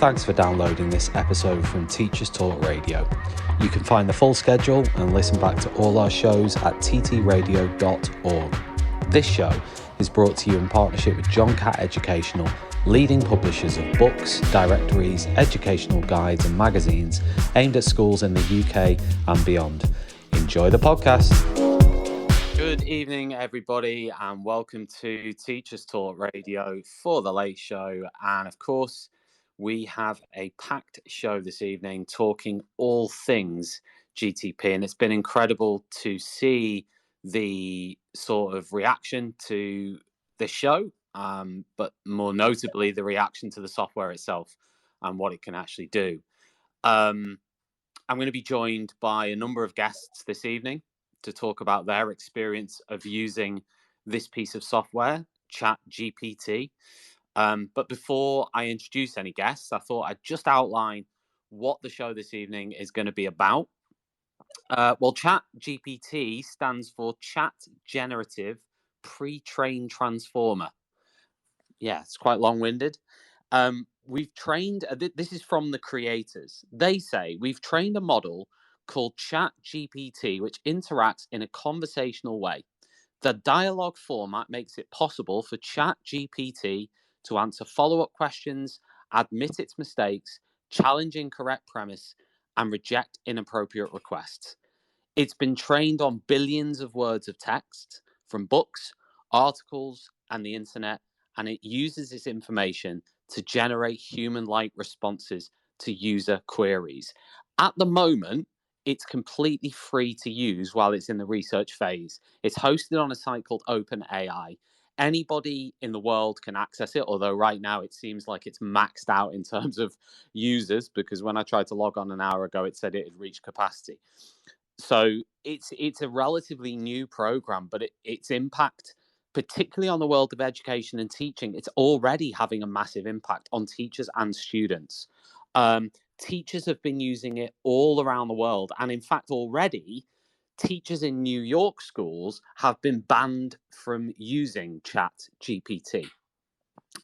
Thanks for downloading this episode from Teachers Talk Radio. You can find the full schedule and listen back to all our shows at ttradio.org. This show is brought to you in partnership with John Catt Educational, leading publishers of books, directories, educational guides and magazines aimed at schools in the UK and beyond. Enjoy the podcast. Good evening, everybody, and welcome to Teachers Talk Radio for the late show. And of course, we have a packed show this evening talking all things GTP, and it's been incredible to see the sort of reaction to this show, but more notably the reaction to the software itself and what it can actually do. I'm going to be joined by a number of guests this evening to talk about their experience of using this piece of software, Chat GPT. But before I introduce any guests, I thought I'd just outline what the show this evening is going to be about. Well, Chat GPT stands for Chat Generative Pre-trained Transformer. Yeah, it's quite long-winded. We've trained, this is from the creators. They say, we've trained a model called Chat GPT, which interacts in a conversational way. The dialogue format makes it possible for Chat GPT to answer follow-up questions, admit its mistakes, challenge incorrect premise, and reject inappropriate requests. It's been trained on billions of words of text from books, articles, and the internet, and it uses this information to generate human-like responses to user queries. At the moment, it's completely free to use while it's in the research phase. It's hosted on a site called OpenAI. Anybody in the world can access it, although right now it seems like it's maxed out in terms of users, because when I tried to log on an hour ago, it said it had reached capacity. So it's a relatively new program, but its impact, particularly on the world of education and teaching, it's already having a massive impact on teachers and students. Teachers have been using it all around the world. And in fact, already, teachers in New York schools have been banned from using Chat GPT.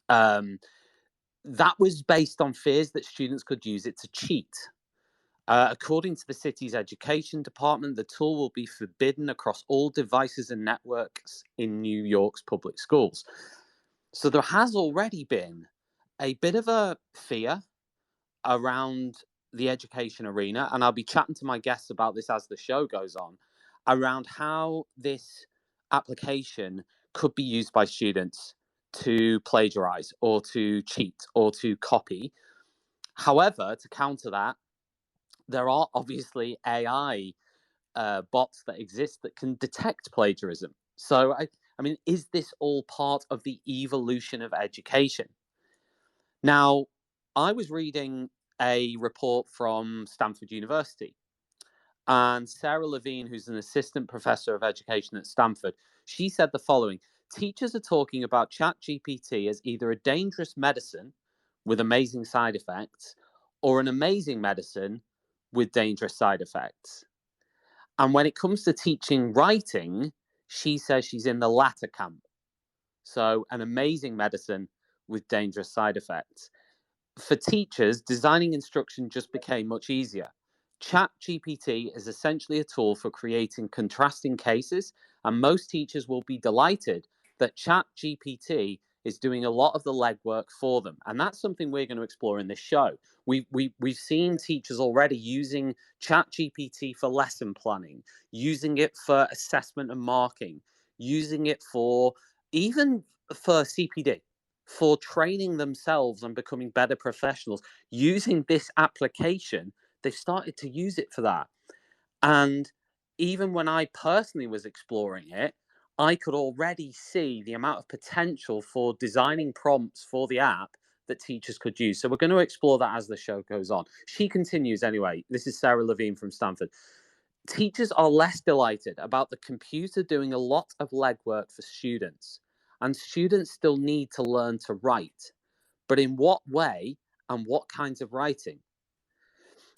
That was based on fears that students could use it to cheat. According to the city's education department, the tool will be forbidden across all devices and networks in New York's public schools. So there has already been a bit of a fear around the education arena, and I'll be chatting to my guests about this as the show goes on, around how this application could be used by students to plagiarize or to cheat or to copy. However, to counter that, there are obviously AI bots that exist that can detect plagiarism. So, I mean, is this all part of the evolution of education? Now, I was reading a report from Stanford University, and Sarah Levine, who's an assistant professor of education at Stanford, she said the following: teachers are talking about ChatGPT as either a dangerous medicine with amazing side effects or an amazing medicine with dangerous side effects. And when it comes to teaching writing, she says she's in the latter camp. So an amazing medicine with dangerous side effects. For teachers, designing instruction just became much easier. Chat GPT is essentially a tool for creating contrasting cases, and most teachers will be delighted that Chat GPT is doing a lot of the legwork for them. And that's something we're going to explore in this show. We've seen teachers already using Chat GPT for lesson planning, using it for assessment and marking, using it for even for CPD, for training themselves and becoming better professionals. Using this application, they've started to use it for that. And even when I personally was exploring it, I could already see the amount of potential for designing prompts for the app that teachers could use. So we're going to explore that as the show goes on. She continues anyway. This is Sarah Levine from Stanford. Teachers are less delighted about the computer doing a lot of legwork for students, and students still need to learn to write. But in what way and what kinds of writing?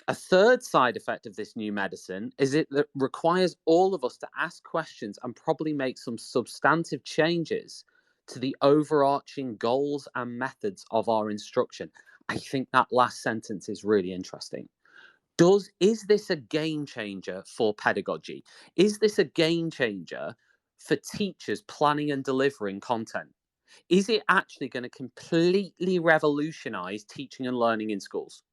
A third side effect of this new medicine is it requires all of us to ask questions and probably make some substantive changes to the overarching goals and methods of our instruction. I think that last sentence is really interesting. Is this a game changer for pedagogy? Is this a game changer for teachers planning and delivering content? Is it actually going to completely revolutionize teaching and learning in schools?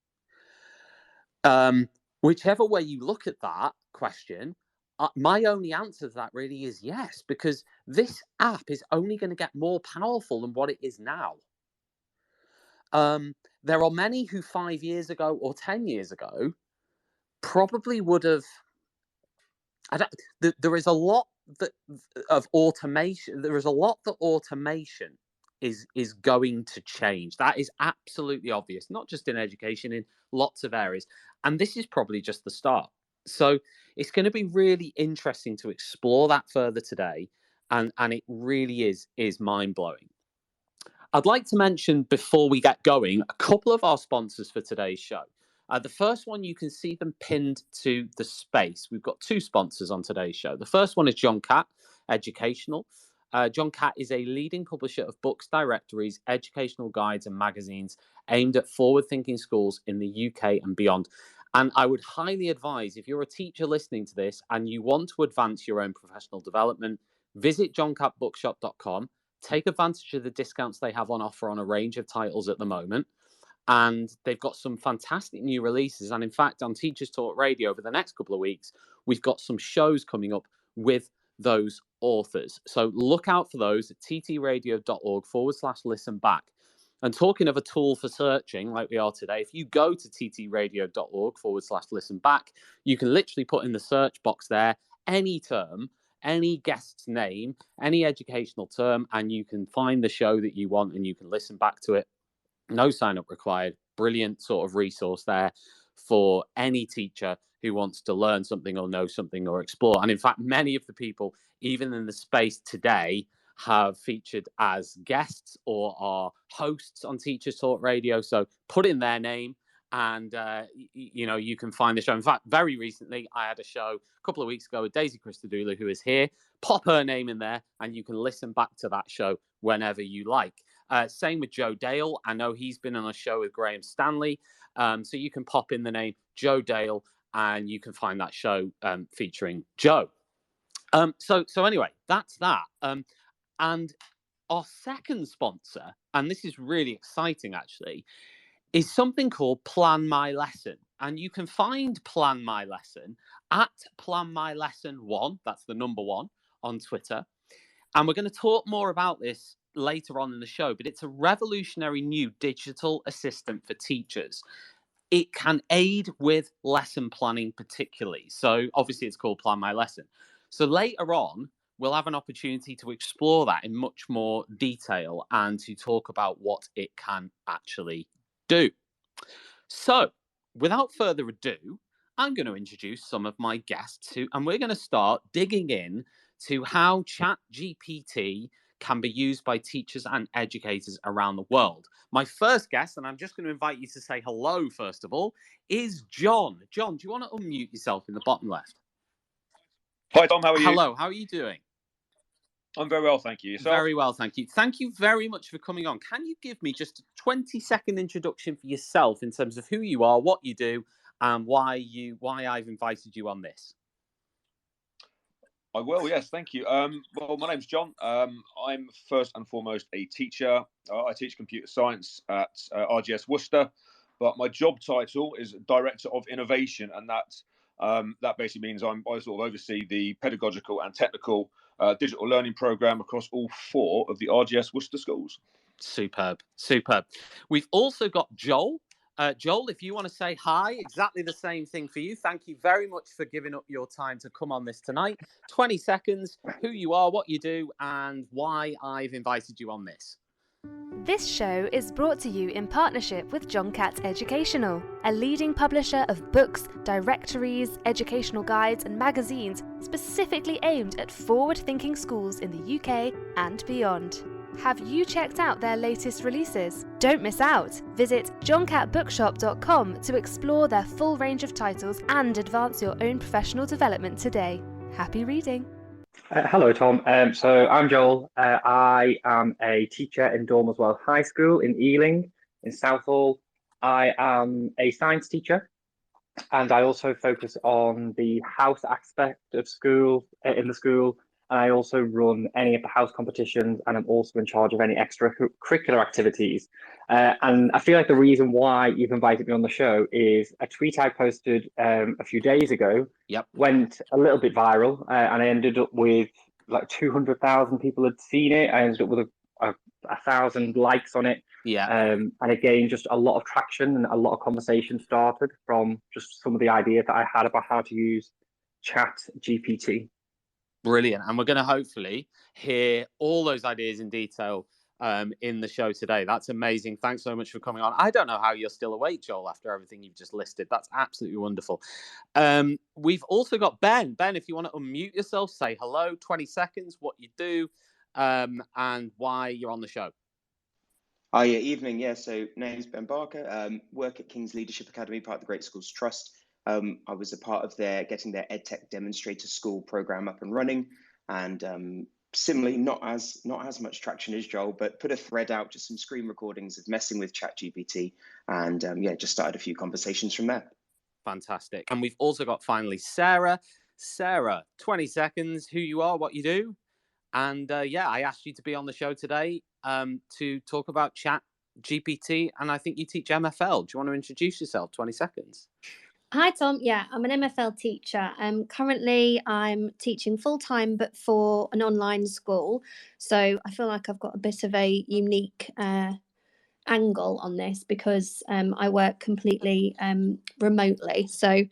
Whichever way you look at that question, my only answer to that really is yes, because this app is only going to get more powerful than what it is now. There are many who 5 years ago or 10 years ago probably would have. There is a lot of automation. There is a lot that automation is going to change. That is absolutely obvious, not just in education, in lots of areas. And this is probably just the start. So it's going to be really interesting to explore that further today. And it really is mind-blowing. I'd like to mention, before we get going, a couple of our sponsors for today's show. The first one, you can see them pinned to the space. We've got two sponsors on today's show. The first one is John Catt Educational. John Catt is a leading publisher of books, directories, educational guides, and magazines aimed at forward-thinking schools in the UK and beyond. And I would highly advise, if you're a teacher listening to this and you want to advance your own professional development, visit johncattbookshop.com. Take advantage of the discounts they have on offer on a range of titles at the moment. And they've got some fantastic new releases. And in fact, on Teachers Talk Radio over the next couple of weeks, we've got some shows coming up with those authors. So look out for those at ttradio.org/listen back. And talking of a tool for searching like we are today, if you go to ttradio.org/listen back, you can literally put in the search box there any term, any guest's name, any educational term, and you can find the show that you want and you can listen back to it. No sign up required. Brilliant sort of resource there for any teacher who wants to learn something or know something or explore. And in fact, many of the people, even in the space today, have featured as guests or are hosts on Teachers Talk Radio. So put in their name and, you can find the show. In fact, very recently, I had a show a couple of weeks ago with Daisy Christodoulou, who is here. Pop her name in there and you can listen back to that show whenever you like. Same with Joe Dale. I know he's been on a show with Graham Stanley. So you can pop in the name Joe Dale and you can find that show featuring Joe. So anyway, that's that. And our second sponsor, and this is really exciting actually, is something called Plan My Lesson. And you can find Plan My Lesson at Plan My Lesson 1, that's the number 1, on Twitter. And we're going to talk more about this later on in the show, but it's a revolutionary new digital assistant for teachers. It can aid with lesson planning particularly. So obviously it's called Plan My Lesson. So later on, we'll have an opportunity to explore that in much more detail and to talk about what it can actually do. So without further ado, I'm going to introduce some of my guests and we're going to start digging in to how Chat GPT can be used by teachers and educators around the world. My first guest, and I'm just going to invite you to say hello first of all, is John. John, do you want to unmute yourself in the bottom left? Hi Tom, how are you? Hello, how are you doing? I'm very well, thank you. Yourself? Very well, thank you. Thank you very much for coming on. Can you give me just a 20-second introduction for yourself in terms of who you are, what you do, and why I've invited you on this? I will, yes, thank you. Well, my name's John. I'm first and foremost a teacher. I teach computer science at RGS Worcester, but my job title is Director of Innovation, and that basically means I sort of oversee the pedagogical and technical digital learning program across all 4 of the RGS Worcester schools. Superb, superb. We've also got Joel. Joel, if you want to say hi, exactly the same thing for you. Thank you very much for giving up your time to come on this tonight. 20 seconds, who you are, what you do, and why I've invited you on this. This show is brought to you in partnership with John Catt Educational, a leading publisher of books, directories, educational guides and magazines specifically aimed at forward-thinking schools in the UK and beyond. Have you checked out their latest releases? Don't miss out! Visit johncattbookshop.com to explore their full range of titles and advance your own professional development today. Happy reading! Hello, Tom. So I'm Joel. I am a teacher in Dormerswell High School in Ealing, in Southall. I am a science teacher, and I also focus on the house aspect of school in the school. And I also run any of the house competitions, and I'm also in charge of any extracurricular activities. And I feel like the reason why you've invited me on the show is a tweet I posted a few days ago. Yep. Went a little bit viral, and I ended up with like 200,000 people had seen it. I ended up with a 1,000 likes on it. Yeah. And again, just a lot of traction and a lot of conversation started from just some of the ideas that I had about how to use Chat GPT. Brilliant. And we're going to hopefully hear all those ideas in detail in the show today. That's amazing. Thanks so much for coming on. I don't know how you're still awake, Joel, after everything you've just listed. That's absolutely wonderful. We've also got Ben. Ben, if you want to unmute yourself, say hello, 20 seconds, what you do, and why you're on the show. Hi, evening. Yeah, so name's Ben Barker. Work at King's Leadership Academy, part of the Great Schools Trust. I was a part of getting their EdTech Demonstrator School program up and running, and similarly, not as much traction as Joel, but put a thread out, just some screen recordings of messing with ChatGPT, and just started a few conversations from there. Fantastic. And we've also got finally Sarah. Sarah, 20 seconds, who you are, what you do. And I asked you to be on the show today to talk about Chat GPT, and I think you teach MFL. Do you want to introduce yourself? 20 seconds. Hi, Tom. Yeah, I'm an MFL teacher. Currently, I'm teaching full-time, but for an online school. So I feel like I've got a bit of a unique angle on this because I work completely remotely. So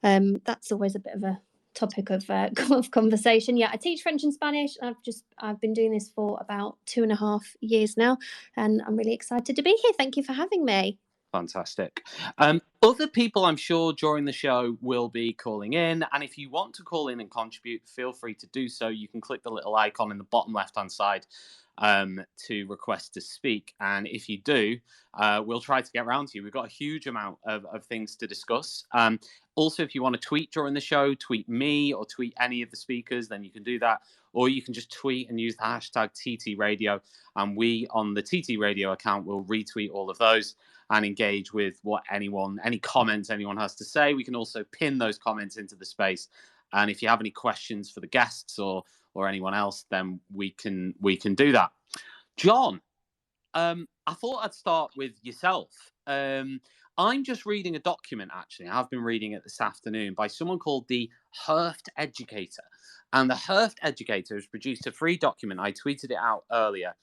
that's always a bit of a topic of conversation. Yeah, I teach French and Spanish. I've been doing this for about 2.5 years now, and I'm really excited to be here. Thank you for having me. Fantastic. Other people, I'm sure, during the show will be calling in. And if you want to call in and contribute, feel free to do so. You can click the little icon in the bottom left-hand side to request to speak. And if you do, we'll try to get around to you. We've got a huge amount of things to discuss. Also, if you want to tweet during the show, tweet me or tweet any of the speakers, then you can do that. Or you can just tweet and use the hashtag TT Radio. And we on the TT Radio account will retweet all of those and engage with any comments anyone has to say. We can also pin those comments into the space. And if you have any questions for the guests or anyone else, then we can do that. John, I thought I'd start with yourself. I'm just reading a document, actually. I've been reading it this afternoon by someone called the Herft Educator. And the Herft Educator has produced a free document. I tweeted it out earlier,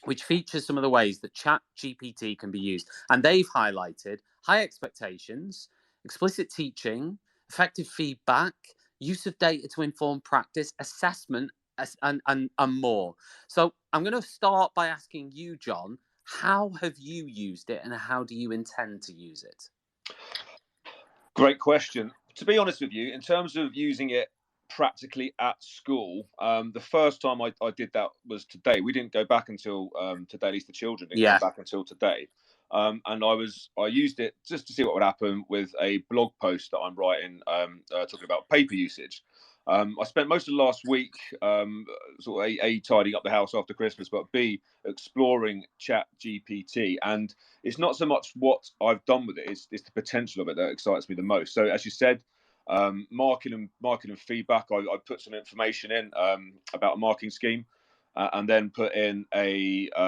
which features some of the ways that Chat GPT can be used. And they've highlighted high expectations, explicit teaching, effective feedback, use of data to inform practice, assessment, and more. So I'm going to start by asking you, John, how have you used it and how do you intend to use it? Great question. To be honest with you, in terms of using it practically at school, the first time I did that was today. We didn't go back until today, at least the children didn't go back until today. And I used it just to see what would happen with a blog post that I'm writing talking about paper usage. I spent most of last week sort of A, tidying up the house after Christmas, but B, exploring Chat GPT. And it's not so much what I've done with it, it's the potential of it that excites me the most. So as you said, marking and feedback, I put some information in about a marking scheme and then put in an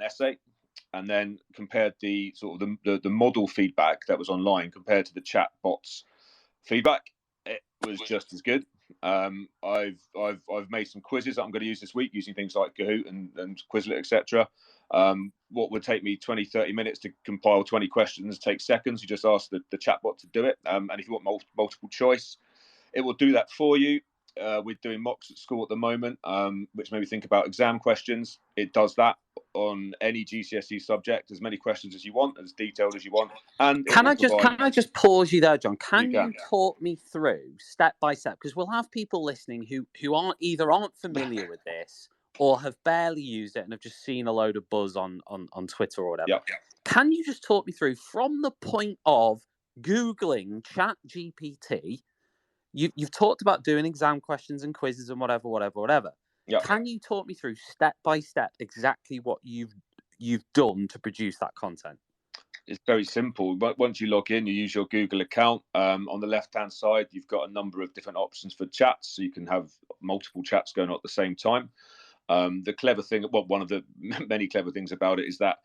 essay, and then compared the sort of the model feedback that was online compared to the chat bots feedback. It was just as good. I've made some quizzes that I'm going to use this week using things like Kahoot and Quizlet, etc. What would take me 20-30 minutes to compile 20 questions takes seconds. You just ask the chatbot to do it, and if you want multiple choice, it will do that for you. We're doing mocks at school at the moment, which made me think about exam questions. It does that on any GCSE subject, as many questions as you want, as detailed as you want. And can I just pause you there, John? Can you talk me through step by step? Because we'll have people listening who aren't familiar with this or have barely used it and have just seen a load of buzz on Twitter or whatever. Yeah. Can you just talk me through from the point of Googling Chat GPT, you've talked about doing exam questions and quizzes and whatever. Yeah. Can you talk me through step by step exactly what you've done to produce that content? It's very simple. But once you log in, you use your Google account. On the left-hand side, you've got a number of different options for chats, so you can have multiple chats going on at the same time. The clever thing, well, one of the many clever things about it is that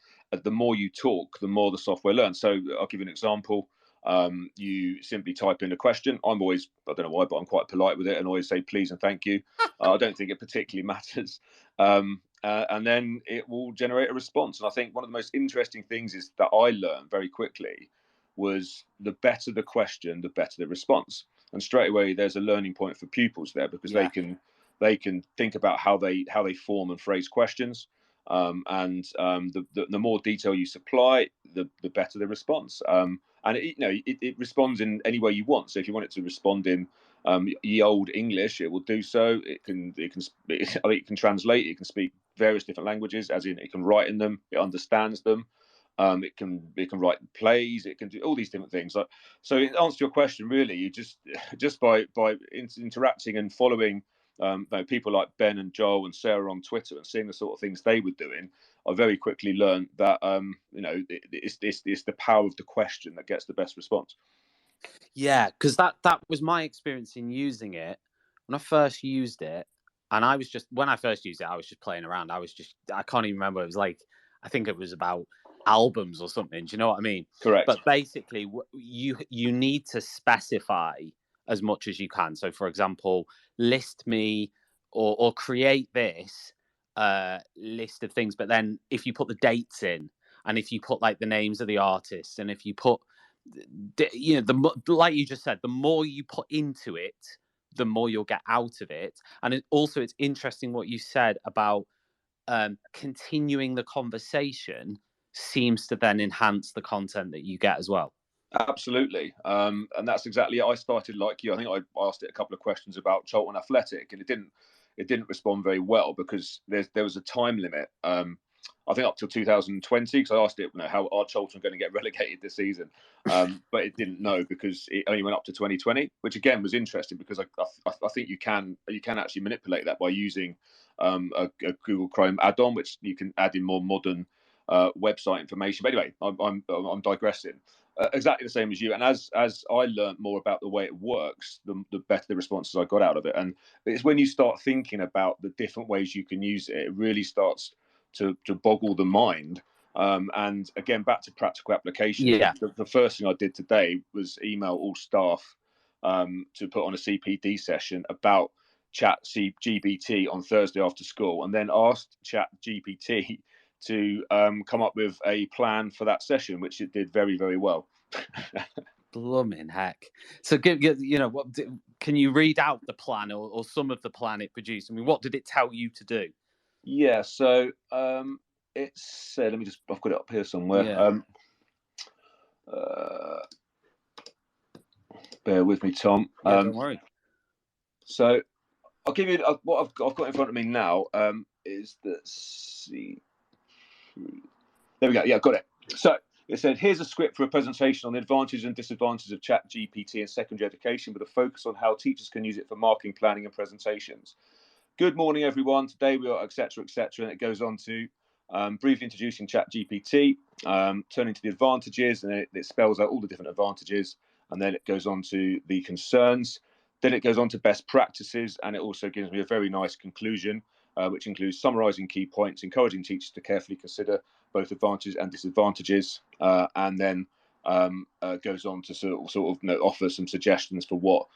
the more you talk, the more the software learns. So I'll give you an example. You simply type in a question. I'm always, I don't know why, but I'm quite polite with it and always say please and thank you. I don't think it particularly matters. And then it will generate a response. And I think one of the most interesting things is that I learned very quickly was the better the question, the better the response. And straight away, there's a learning point for pupils there because they can think about how they form and phrase questions. The more detail you supply, the better the response. And it responds in any way you want. So if you want it to respond in ye old English, it will do so. It can translate. It can speak various different languages, as in it can write in them. It understands them. It can write plays. It can do all these different things. So in answer to your question, really, you just by interacting and following people like Ben and Joel and Sarah on Twitter and seeing the sort of things they were doing, I very quickly learned that it's the power of the question that gets the best response. Yeah, because that was my experience in using it. When I first used it, and when I first used it, I was just playing around. I can't even remember. It was like, I think it was about albums or something. Do you know what I mean? Correct. But basically, you need to specify as much as you can. So, for example, list me or create this list of things. But then if you put the dates in, and if you put like the names of the artists, and if you put, like you just said, the more you put into it, the more you'll get out of it. And it's interesting what you said about continuing the conversation seems to then enhance the content that you get as well. Absolutely. And that's exactly it. I started like you. I think I asked it a couple of questions about Charlton Athletic, and it didn't respond very well because there was a time limit. I think up till 2020, because I asked it, how are Charlton going to get relegated this season? But it didn't know because it only went up to 2020, which again was interesting because I think you can actually manipulate that by using a Google Chrome add-on, which you can add in more modern website information. But anyway, I'm digressing. Exactly the same as you. And as I learned more about the way it works, the better the responses I got out of it. And it's when you start thinking about the different ways you can use it, it really starts to boggle the mind. And again, back to practical application. Yeah. The first thing I did today was email all staff to put on a CPD session about Chat GPT on Thursday after school, and then asked Chat GPT to come up with a plan for that session, which it did very, very well. Blooming heck! So, can you read out the plan or some of the plan it produced? I mean, what did it tell you to do? Yeah, so it said, I've got it up here somewhere. Yeah. Bear with me, Tom. Don't worry. So I'll give you what I've got in front of me now. Is the there we go. Yeah, got it. So it said, here's a script for a presentation on the advantages and disadvantages of Chat GPT in secondary education with a focus on how teachers can use it for marking, planning and presentations. Good morning, everyone. Today we are, etc., etc. And it goes on to briefly introducing Chat GPT, turning to the advantages, and then it spells out all the different advantages. And then it goes on to the concerns. Then it goes on to best practices, and it also gives me a very nice conclusion, which includes summarising key points, encouraging teachers to carefully consider both advantages and disadvantages, and then goes on to sort of offer some suggestions for what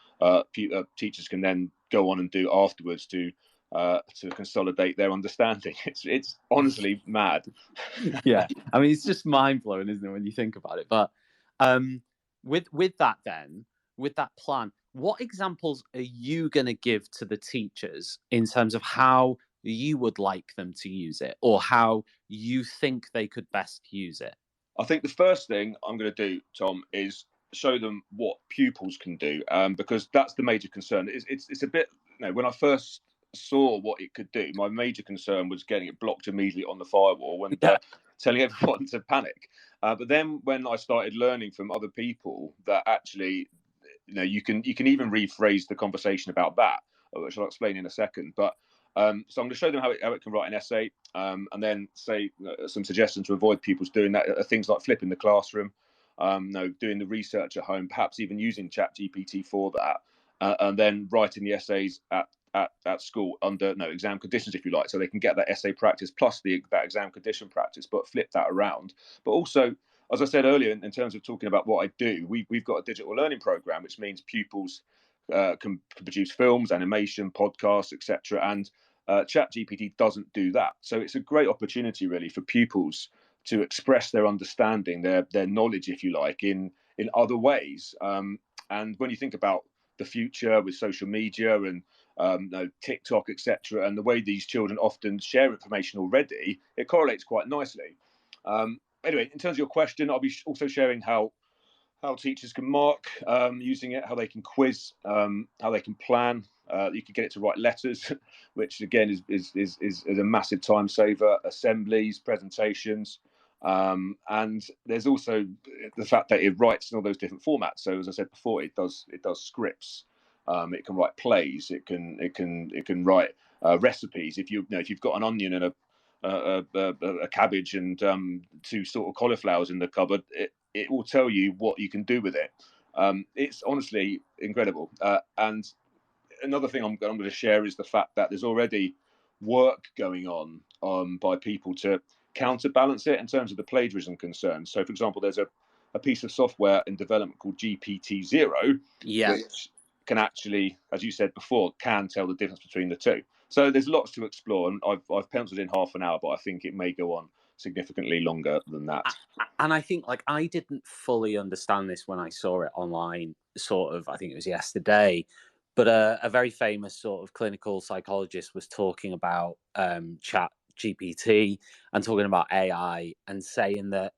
teachers can then go on and do afterwards to consolidate their understanding. It's honestly mad. Yeah, I mean, it's just mind blowing, isn't it, when you think about it? But with that plan, what examples are you going to give to the teachers in terms of how you would like them to use it, or how you think they could best use it? I think the first thing I'm going to do, Tom, is show them what pupils can do, because that's the major concern. It's a bit, when I first saw what it could do, my major concern was getting it blocked immediately on the firewall and telling everyone to panic. But then when I started learning from other people that actually you can even rephrase the conversation about that, which I'll explain in a second. But so I'm going to show them how it can write an essay, and then say some suggestions to avoid pupils doing that are things like flipping the classroom, doing the research at home, perhaps even using Chat GPT for that, and then writing the essays at school under exam conditions, if you like, so they can get that essay practice plus that exam condition practice, but flip that around. But also, as I said earlier, in terms of talking about what I do, we've got a digital learning program, which means pupils can produce films, animation, podcasts, etc. And Chat GPT doesn't do that. So it's a great opportunity, really, for pupils to express their understanding, their knowledge, if you like, in other ways. And when you think about the future with social media and TikTok, etc., and the way these children often share information already, it correlates quite nicely. Anyway, in terms of your question, I'll be also sharing how teachers can mark using it, how they can quiz, how they can plan. You can get it to write letters, which again is a massive time saver. Assemblies, presentations, and there's also the fact that it writes in all those different formats. So as I said before, it does scripts. It can write plays. It can write recipes. If you've got an onion and a cabbage and two sort of cauliflowers in the cupboard, it will tell you what you can do with it. It's honestly incredible. And another thing I'm going to share is the fact that there's already work going on by people to counterbalance it in terms of the plagiarism concerns. So, for example, there's a piece of software in development called GPT-0, which can actually, as you said before, can tell the difference between the two. So there's lots to explore, and I've penciled in half an hour, but I think it may go on significantly longer than that. And I think, like, I didn't fully understand this when I saw it online, sort of, I think it was yesterday, but a very famous sort of clinical psychologist was talking about Chat GPT and talking about AI and saying that,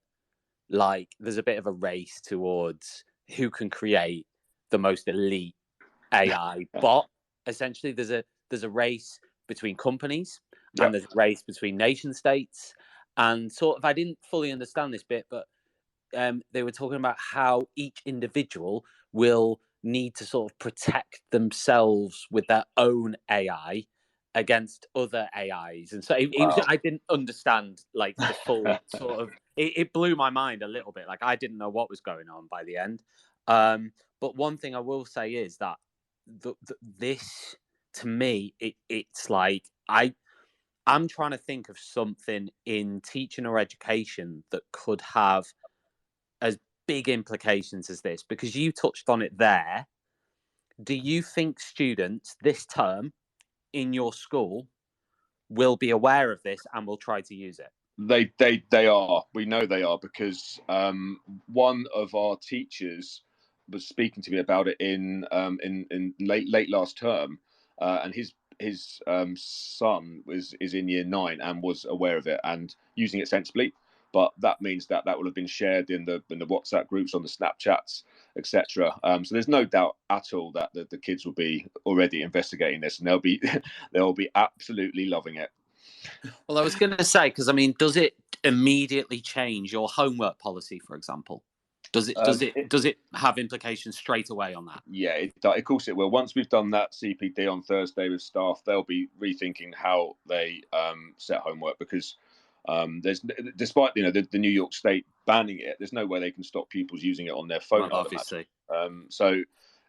like, there's a bit of a race towards who can create the most elite AI bot. Essentially, there's a race between companies, and there's a race between nation states. And sort of, I didn't fully understand this bit, but they were talking about how each individual will need to sort of protect themselves with their own AI against other AIs. And so I didn't understand, like, the full sort of, it blew my mind a little bit. Like, I didn't know what was going on by the end. But one thing I will say is that this, to me, it's like, I'm trying to think of something in teaching or education that could have as big implications as this, because you touched on it there. Do you think students this term in your school will be aware of this and will try to use it? They are. We know they are, because one of our teachers was speaking to me about it in late last term, and his son is in year 9 and was aware of it and using it sensibly. But that means that will have been shared in the WhatsApp groups, on the Snapchats, etc. So there's no doubt at all that the kids will be already investigating this, and they'll be absolutely loving it. Well, I was going to say, because I mean, does it immediately change your homework policy, for example? Does it have implications straight away on that? Yeah, of course it will. Once we've done that CPD on Thursday with staff, they'll be rethinking how they set homework, because there's, despite the New York State banning it, there's no way they can stop pupils using it on their phone. Well, obviously. So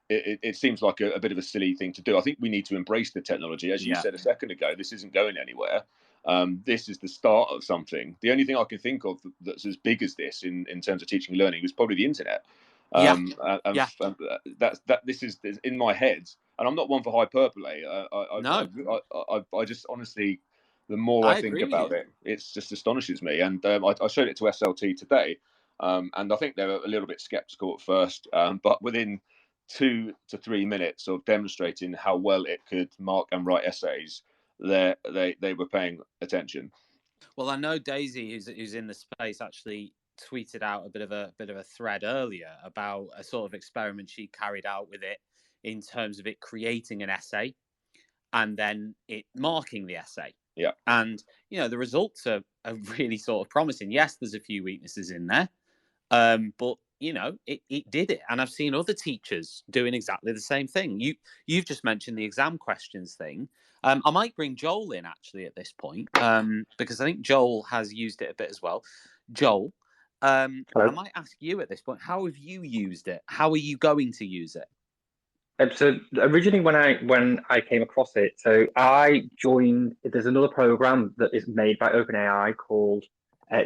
it seems like a bit of a silly thing to do. I think we need to embrace the technology. As you said a second ago, this isn't going anywhere. This is the start of something. The only thing I can think of that's as big as this in terms of teaching and learning was probably the internet. This is in my head, and I'm not one for hyperbole. I just honestly, the more I think about it, it just astonishes me. And I showed it to SLT today, and I think they were a little bit skeptical at first, but within 2 to 3 minutes of demonstrating how well it could mark and write essays, they were paying attention. Well, I know Daisy, who's in the space, actually tweeted out a bit of a thread earlier about a sort of experiment she carried out with it, in terms of it creating an essay and then it marking the essay. Yeah. And the results are really sort of promising. Yes, there's a few weaknesses in there, but you know, it did it. And I've seen other teachers doing exactly the same thing. You've just mentioned the exam questions thing. I might bring Joel in actually at this point, because I think Joel has used it a bit as well. Joel, I Hello. might ask you at this point, how have you used it? How are you going to use it? So originally, when I came across it, so I joined. There's another program that is made by OpenAI called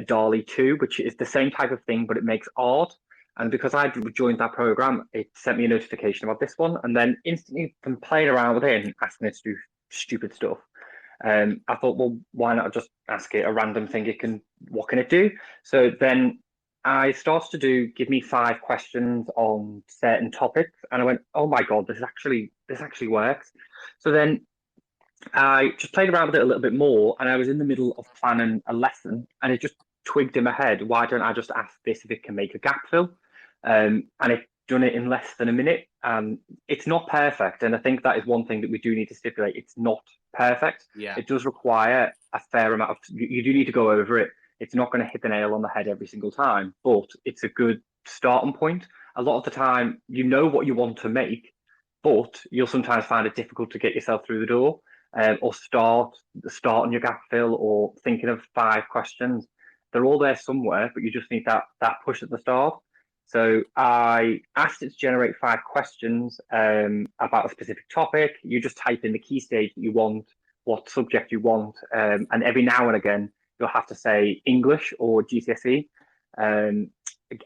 DALL-E 2, which is the same type of thing, but it makes art. And because I joined that program, it sent me a notification about this one, and then instantly from playing around with it and asking it to do stupid stuff, I thought, well, why not just ask it a random thing? What can it do? So then I started to give me 5 questions on certain topics, and I went, oh my God, this actually works. So then I just played around with it a little bit more, and I was in the middle of planning a lesson, and it just twigged in my head, why don't I just ask this if it can make a gap fill? And it done it in less than a minute. It's not perfect, and I think that is one thing that we do need to stipulate. It's not perfect. Yeah. It does require a fair amount of. You do need to go over it. It's not going to hit the nail on the head every single time, but it's a good starting point. A lot of the time, you know what you want to make, but you'll sometimes find it difficult to get yourself through the door, or start on your gap fill, or thinking of 5 questions. They're all there somewhere, but you just need that push at the start. So I asked it to generate 5 questions about a specific topic. You just type in the key stage that you want, what subject you want, and every now and again you'll have to say English or GCSE.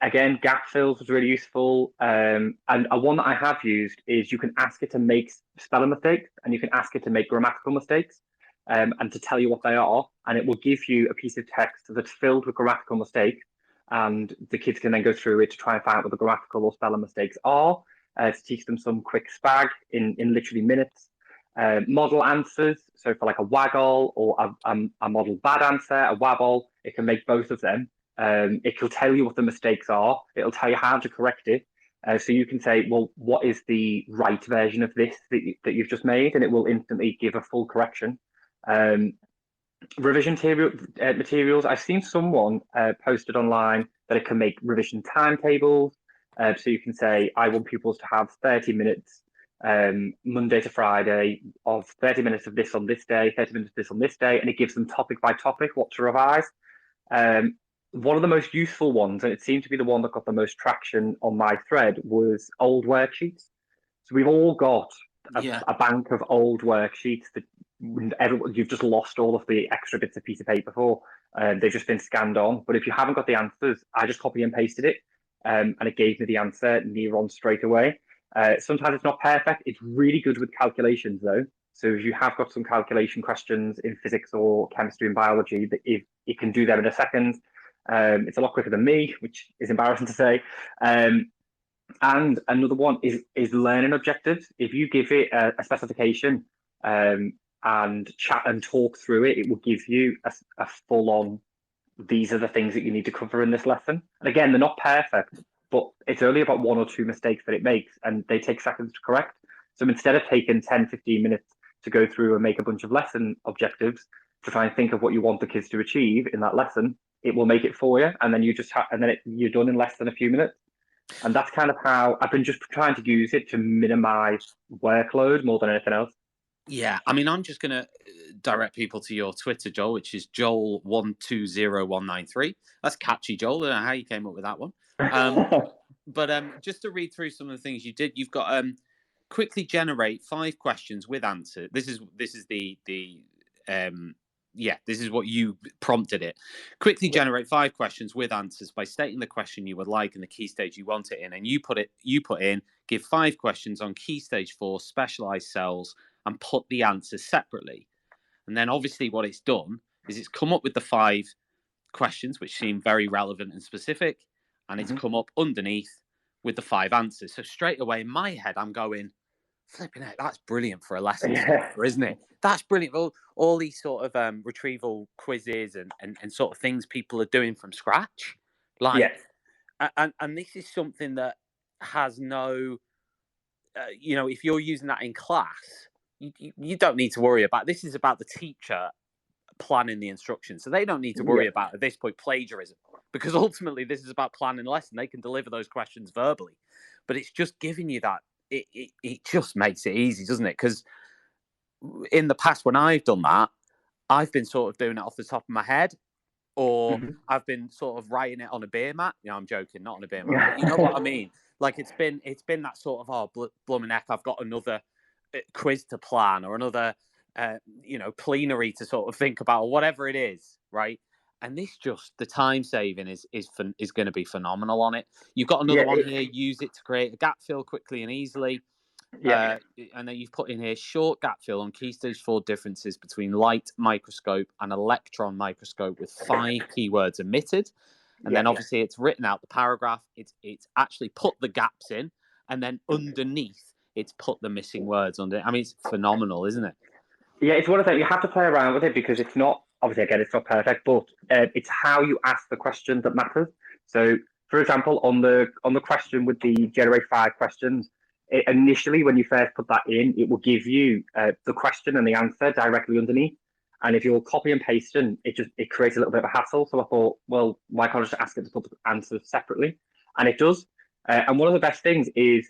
Again, gap fills was really useful. And one that I have used is you can ask it to make spelling mistakes, and you can ask it to make grammatical mistakes, and to tell you what they are, and it will give you a piece of text that's filled with grammatical mistakes, and the kids can then go through it to try and find out what the grammatical or spelling mistakes are, to teach them some quick spag in literally minutes. Model answers, so for like a waggle or a model bad answer, a wabble, it can make both of them. It will tell you what the mistakes are. It'll tell you how to correct it. So you can say, well, what is the right version of this that you've just made? And it will instantly give a full correction. Revision materials. I've seen someone posted online that it can make revision timetables. So you can say, I want pupils to have 30 minutes Monday to Friday of 30 minutes of this on this day, 30 minutes of this on this day, and it gives them topic by topic what to revise. One of the most useful ones, and it seemed to be the one that got the most traction on my thread, was old worksheets. So we've all got a bank of old worksheets that you've just lost all of the extra bits of piece of paper for. They've just been scanned on. But if you haven't got the answers, I just copy and pasted it, and it gave me the answer near on straight away. Sometimes it's not perfect. It's really good with calculations, though. So if you have got some calculation questions in physics or chemistry and biology, that if it can do them in a second, it's a lot quicker than me, which is embarrassing to say. And another one is learning objectives. If you give it a specification and chat and talk through it, it will give you a full-on, these are the things that you need to cover in this lesson. And again, they're not perfect, but it's only about 1 or 2 mistakes that it makes, and they take seconds to correct. So instead of taking 10, 15 minutes to go through and make a bunch of lesson objectives to try and think of what you want the kids to achieve in that lesson, it will make it for you, and then you're done in less than a few minutes. And that's kind of how I've been just trying to use it to minimize workload more than anything else. Yeah, I mean, I'm just going to direct people to your Twitter, Joel, which is Joel120193. That's catchy, Joel. I don't know how you came up with that one. But just to read through some of the things you did, you've got quickly generate 5 questions with answers. This is what you prompted it. Quickly generate 5 questions with answers by stating the question you would like and the key stage you want it in. And you put in, give 5 questions on key stage 4, specialized cells, and put the answers separately. And then obviously what it's done is it's come up with the 5 questions, which seem very relevant and specific. And it's come up underneath with the 5 answers. So straight away in my head, I'm going, flipping out, that's brilliant for a lesson, isn't it? That's brilliant. All these sort of retrieval quizzes and sort of things people are doing from scratch. And this is something that has no, if you're using that in class, you don't need to worry about. This is about the teacher planning the instructions. So they don't need to worry about, at this point, plagiarism. because ultimately this is about planning a lesson. They can deliver those questions verbally, but it's just giving you that. It just makes it easy, doesn't it? Because in the past, when I've done that, I've been sort of doing it off the top of my head, or I've been sort of writing it on a beer mat. I'm joking, not on a beer mat, but you know what I mean? Like it's been that sort of, blooming heck, I've got another quiz to plan, or another plenary to sort of think about, or whatever it is, right? And this just, the time saving is going to be phenomenal on it. You've got another one here, use it to create a gap fill quickly and easily. And then you've put in here short gap fill on key stage 4 differences between light microscope and electron microscope with 5 keywords omitted. And then obviously it's written out the paragraph. It's actually put the gaps in, and then underneath it's put the missing words under it. I mean, it's phenomenal, isn't it? Yeah, it's one of those, you have to play around with it, because it's not, obviously, again, it's not perfect, but it's how you ask the question that matters. So, for example, on the question with the generate 5 questions, initially, when you first put that in, it will give you the question and the answer directly underneath. And if you're copy and pasting, it creates a little bit of a hassle. So I thought, well, why can't I just ask it to put the answers separately? And it does. And one of the best things is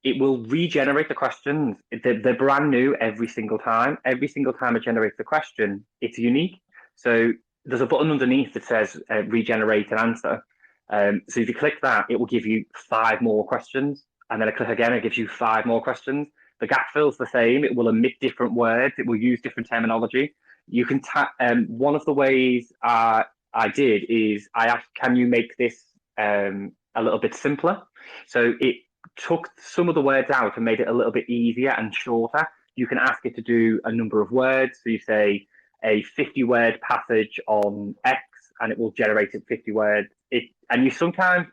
it will regenerate the questions. They're brand new every single time. Every single time it generates the question, it's unique. So there's a button underneath that says regenerate an answer. So if you click that, it will give you 5 more questions. And then I click again, it gives you 5 more questions. The gap fill's the same. It will omit different words. It will use different terminology. You can one of the ways I did is I asked, can you make this a little bit simpler? So it took some of the words out and made it a little bit easier and shorter. You can ask it to do a number of words. So you say a 50-word passage on X, and it will generate it 50 words. And you sometimes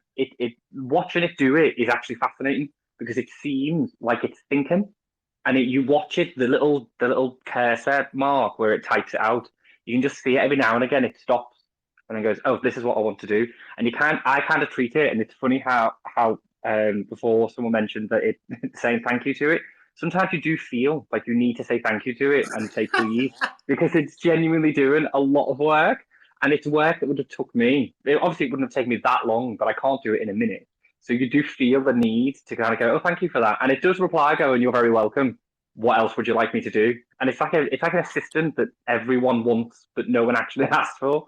watching it do it is actually fascinating, because it seems like it's thinking, and you watch it, the little cursor mark where it types it out. You can just see it every now and again. It stops and then goes, "Oh, this is what I want to do." And I kind of treat it, and it's funny how before someone mentioned that it's saying thank you to it. Sometimes you do feel like you need to say thank you to it and say please, because it's genuinely doing a lot of work. And it's work that would have took me. Obviously, it wouldn't have taken me that long, but I can't do it in a minute. So you do feel the need to kind of go, "Oh, thank you for that." And it does reply, going, "You're very welcome. What else would you like me to do?" And it's like an assistant that everyone wants, but no one actually asks for.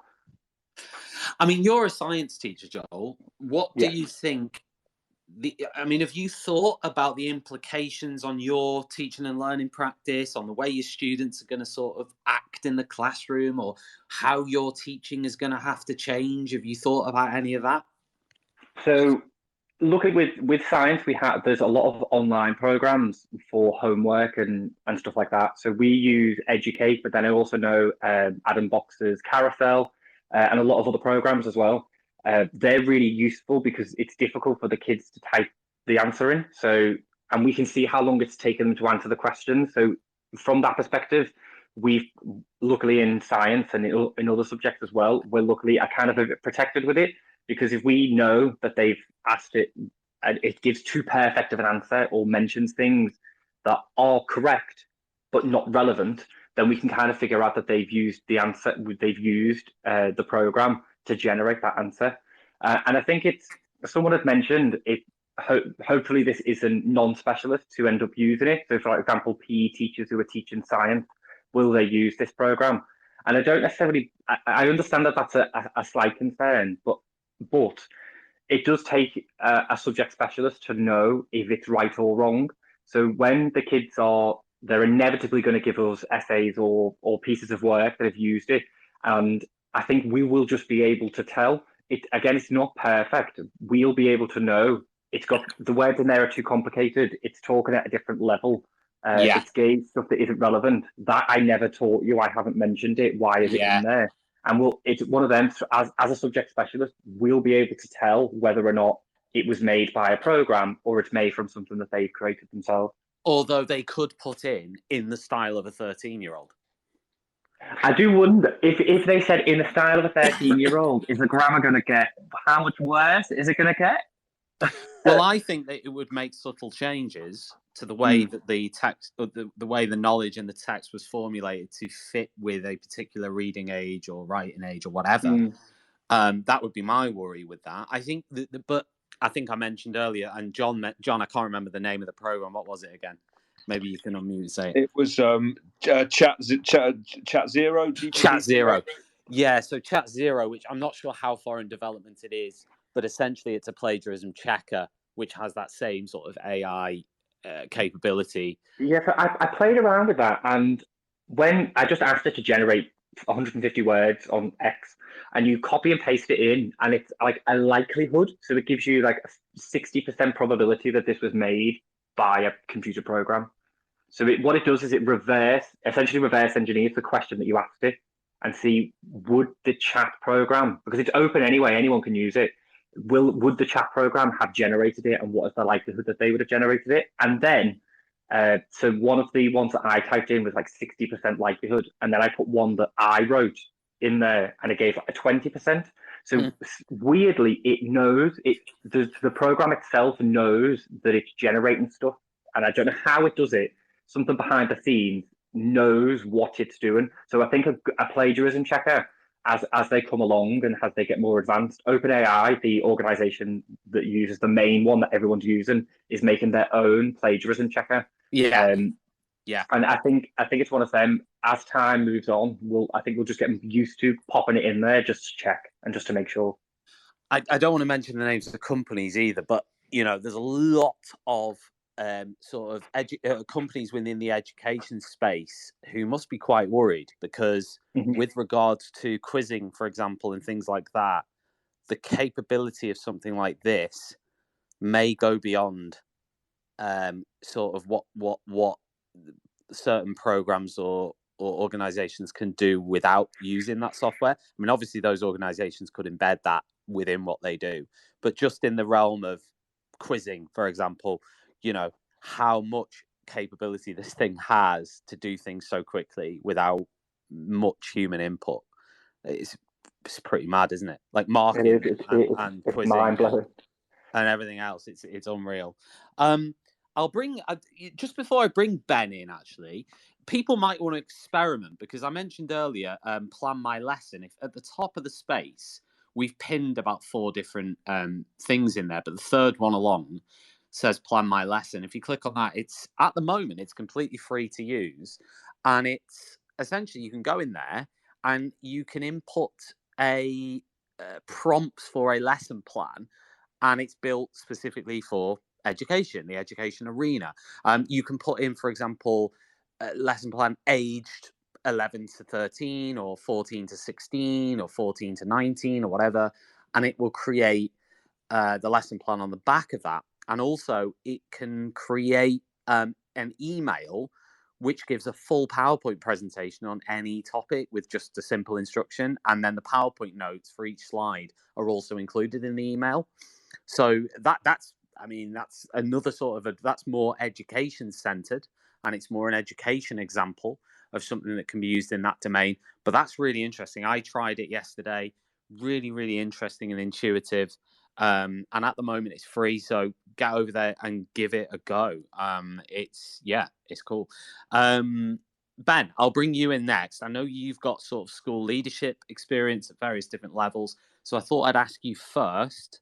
I mean, you're a science teacher, Joel. What do you think? Have you thought about the implications on your teaching and learning practice, on the way your students are going to sort of act in the classroom, or how your teaching is going to have to change? Have you thought about any of that? So, looking with science, there's a lot of online programs for homework and stuff like that. So we use Educate, but then I also know Adam Boxer's Carousel and a lot of other programs as well. They're really useful because it's difficult for the kids to type the answer in. So, and we can see how long it's taken them to answer the question. So from that perspective, we've luckily in science and in other subjects as well, we're luckily kind of a bit protected with it, because if we know that they've asked it and it gives too perfect of an answer or mentions things that are correct but not relevant, then we can kind of figure out that they've used the answer, they've used the program to generate that answer. And I think someone had mentioned it. Hopefully this isn't non-specialists who end up using it. So for example, PE teachers who are teaching science, will they use this program? And I don't necessarily, I understand that that's a slight concern, but it does take a subject specialist to know if it's right or wrong. So when the kids they're inevitably going to give us essays or pieces of work that have used it. And I think we will just be able to tell. Again, it's not perfect. We'll be able to know it's got the words in there are too complicated. It's talking at a different level. It's gave stuff that isn't relevant. That I never taught you. I haven't mentioned it. Why is it in there? And it's one of them, as a subject specialist, we'll be able to tell whether or not it was made by a program or it's made from something that they've created themselves. Although they could put in the style of a 13-year-old. I do wonder if they said in the style of a 13-year-old, is the grammar going to get, how much worse is it going to get? Well, I think that it would make subtle changes to the way that the text, or the way the knowledge in the text was formulated to fit with a particular reading age or writing age or whatever. That would be my worry with that. I think but I think I mentioned earlier, and John, I can't remember the name of the program. What was it again? Maybe you can unmute and say it. It was Chat Zero, GPT. Chat Zero. Yeah, so Chat Zero, which I'm not sure how far in development it is, but essentially it's a plagiarism checker, which has that same sort of AI capability. Yeah, so I played around with that, and when I just asked it to generate 150 words on X, and you copy and paste it in, and it's like a likelihood, so it gives you like a 60% probability that this was made by a computer program. So what it does is it essentially reverse engineers the question that you asked it, and see, would the chat program, because it's open anyway, anyone can use it, would the chat program have generated it, and what is the likelihood that they would have generated it? And then so one of the ones that I typed in was like 60% likelihood, and then I put one that I wrote in there, and it gave like a 20%. So weirdly, it knows the program itself knows that it's generating stuff, and I don't know how it does it. Something behind the scenes knows what it's doing. So I think a plagiarism checker, as they come along and as they get more advanced, OpenAI, the organization that uses the main one that everyone's using, is making their own plagiarism checker. Yeah. Yeah. And I think it's one of them. As time moves on, I think we'll just get used to popping it in there just to check and just to make sure. I don't want to mention the names of the companies either, but there's a lot of sort of companies within the education space who must be quite worried because with regards to quizzing, for example, and things like that, the capability of something like this may go beyond sort of what certain programs or organizations can do without using that software. I mean, obviously those organizations could embed that within what they do, but just in the realm of quizzing, for example, how much capability this thing has to do things so quickly without much human input. It's pretty mad, isn't it? Like marketing and quizzing mind-blowing. and everything else. It's unreal. I'll bring just before I bring Ben in. Actually, people might want to experiment because I mentioned earlier, plan my lesson. If at the top of the space we've pinned about 4 different things in there, but the third one along says plan my lesson. If you click on that, it's at the moment it's completely free to use, and it's essentially you can go in there and you can input a prompts for a lesson plan, and it's built specifically for education, the education arena. You can put in, for example, a lesson plan aged 11 to 13 or 14 to 16 or 14 to 19 or whatever, and it will create the lesson plan on the back of that. And also it can create an email which gives a full PowerPoint presentation on any topic with just a simple instruction. And then the PowerPoint notes for each slide are also included in the email. So that's another sort of that's more education centered, and it's more an education example of something that can be used in that domain. But that's really interesting. I tried it yesterday. Really, really interesting and intuitive. And at the moment it's free, so get over there and give it a go. It's cool. Ben, I'll bring you in next. I know you've got sort of school leadership experience at various different levels, so I thought I'd ask you first,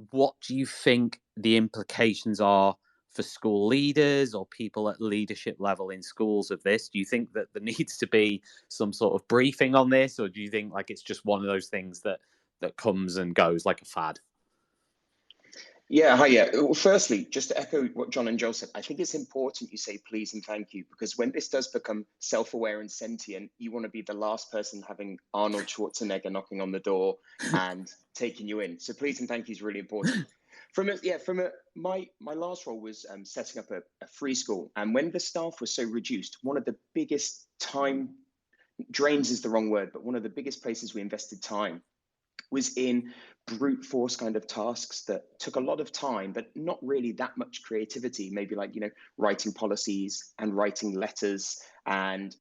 what do you think the implications are for school leaders or people at leadership level in schools of this? Do you think that there needs to be some sort of briefing on this, or do you think like it's just one of those things that comes and goes like a fad? Yeah, hi. Yeah. Well, firstly, just to echo what John and Joel said, I think it's important you say please and thank you, because when this does become self-aware and sentient, you want to be the last person having Arnold Schwarzenegger knocking on the door and taking you in. So please and thank you is really important. My last role was setting up a free school, and when the staff was so reduced, one of the biggest time drains is the wrong word, but one of the biggest places we invested time was in brute force kind of tasks that took a lot of time, but not really that much creativity, maybe like, writing policies and writing letters and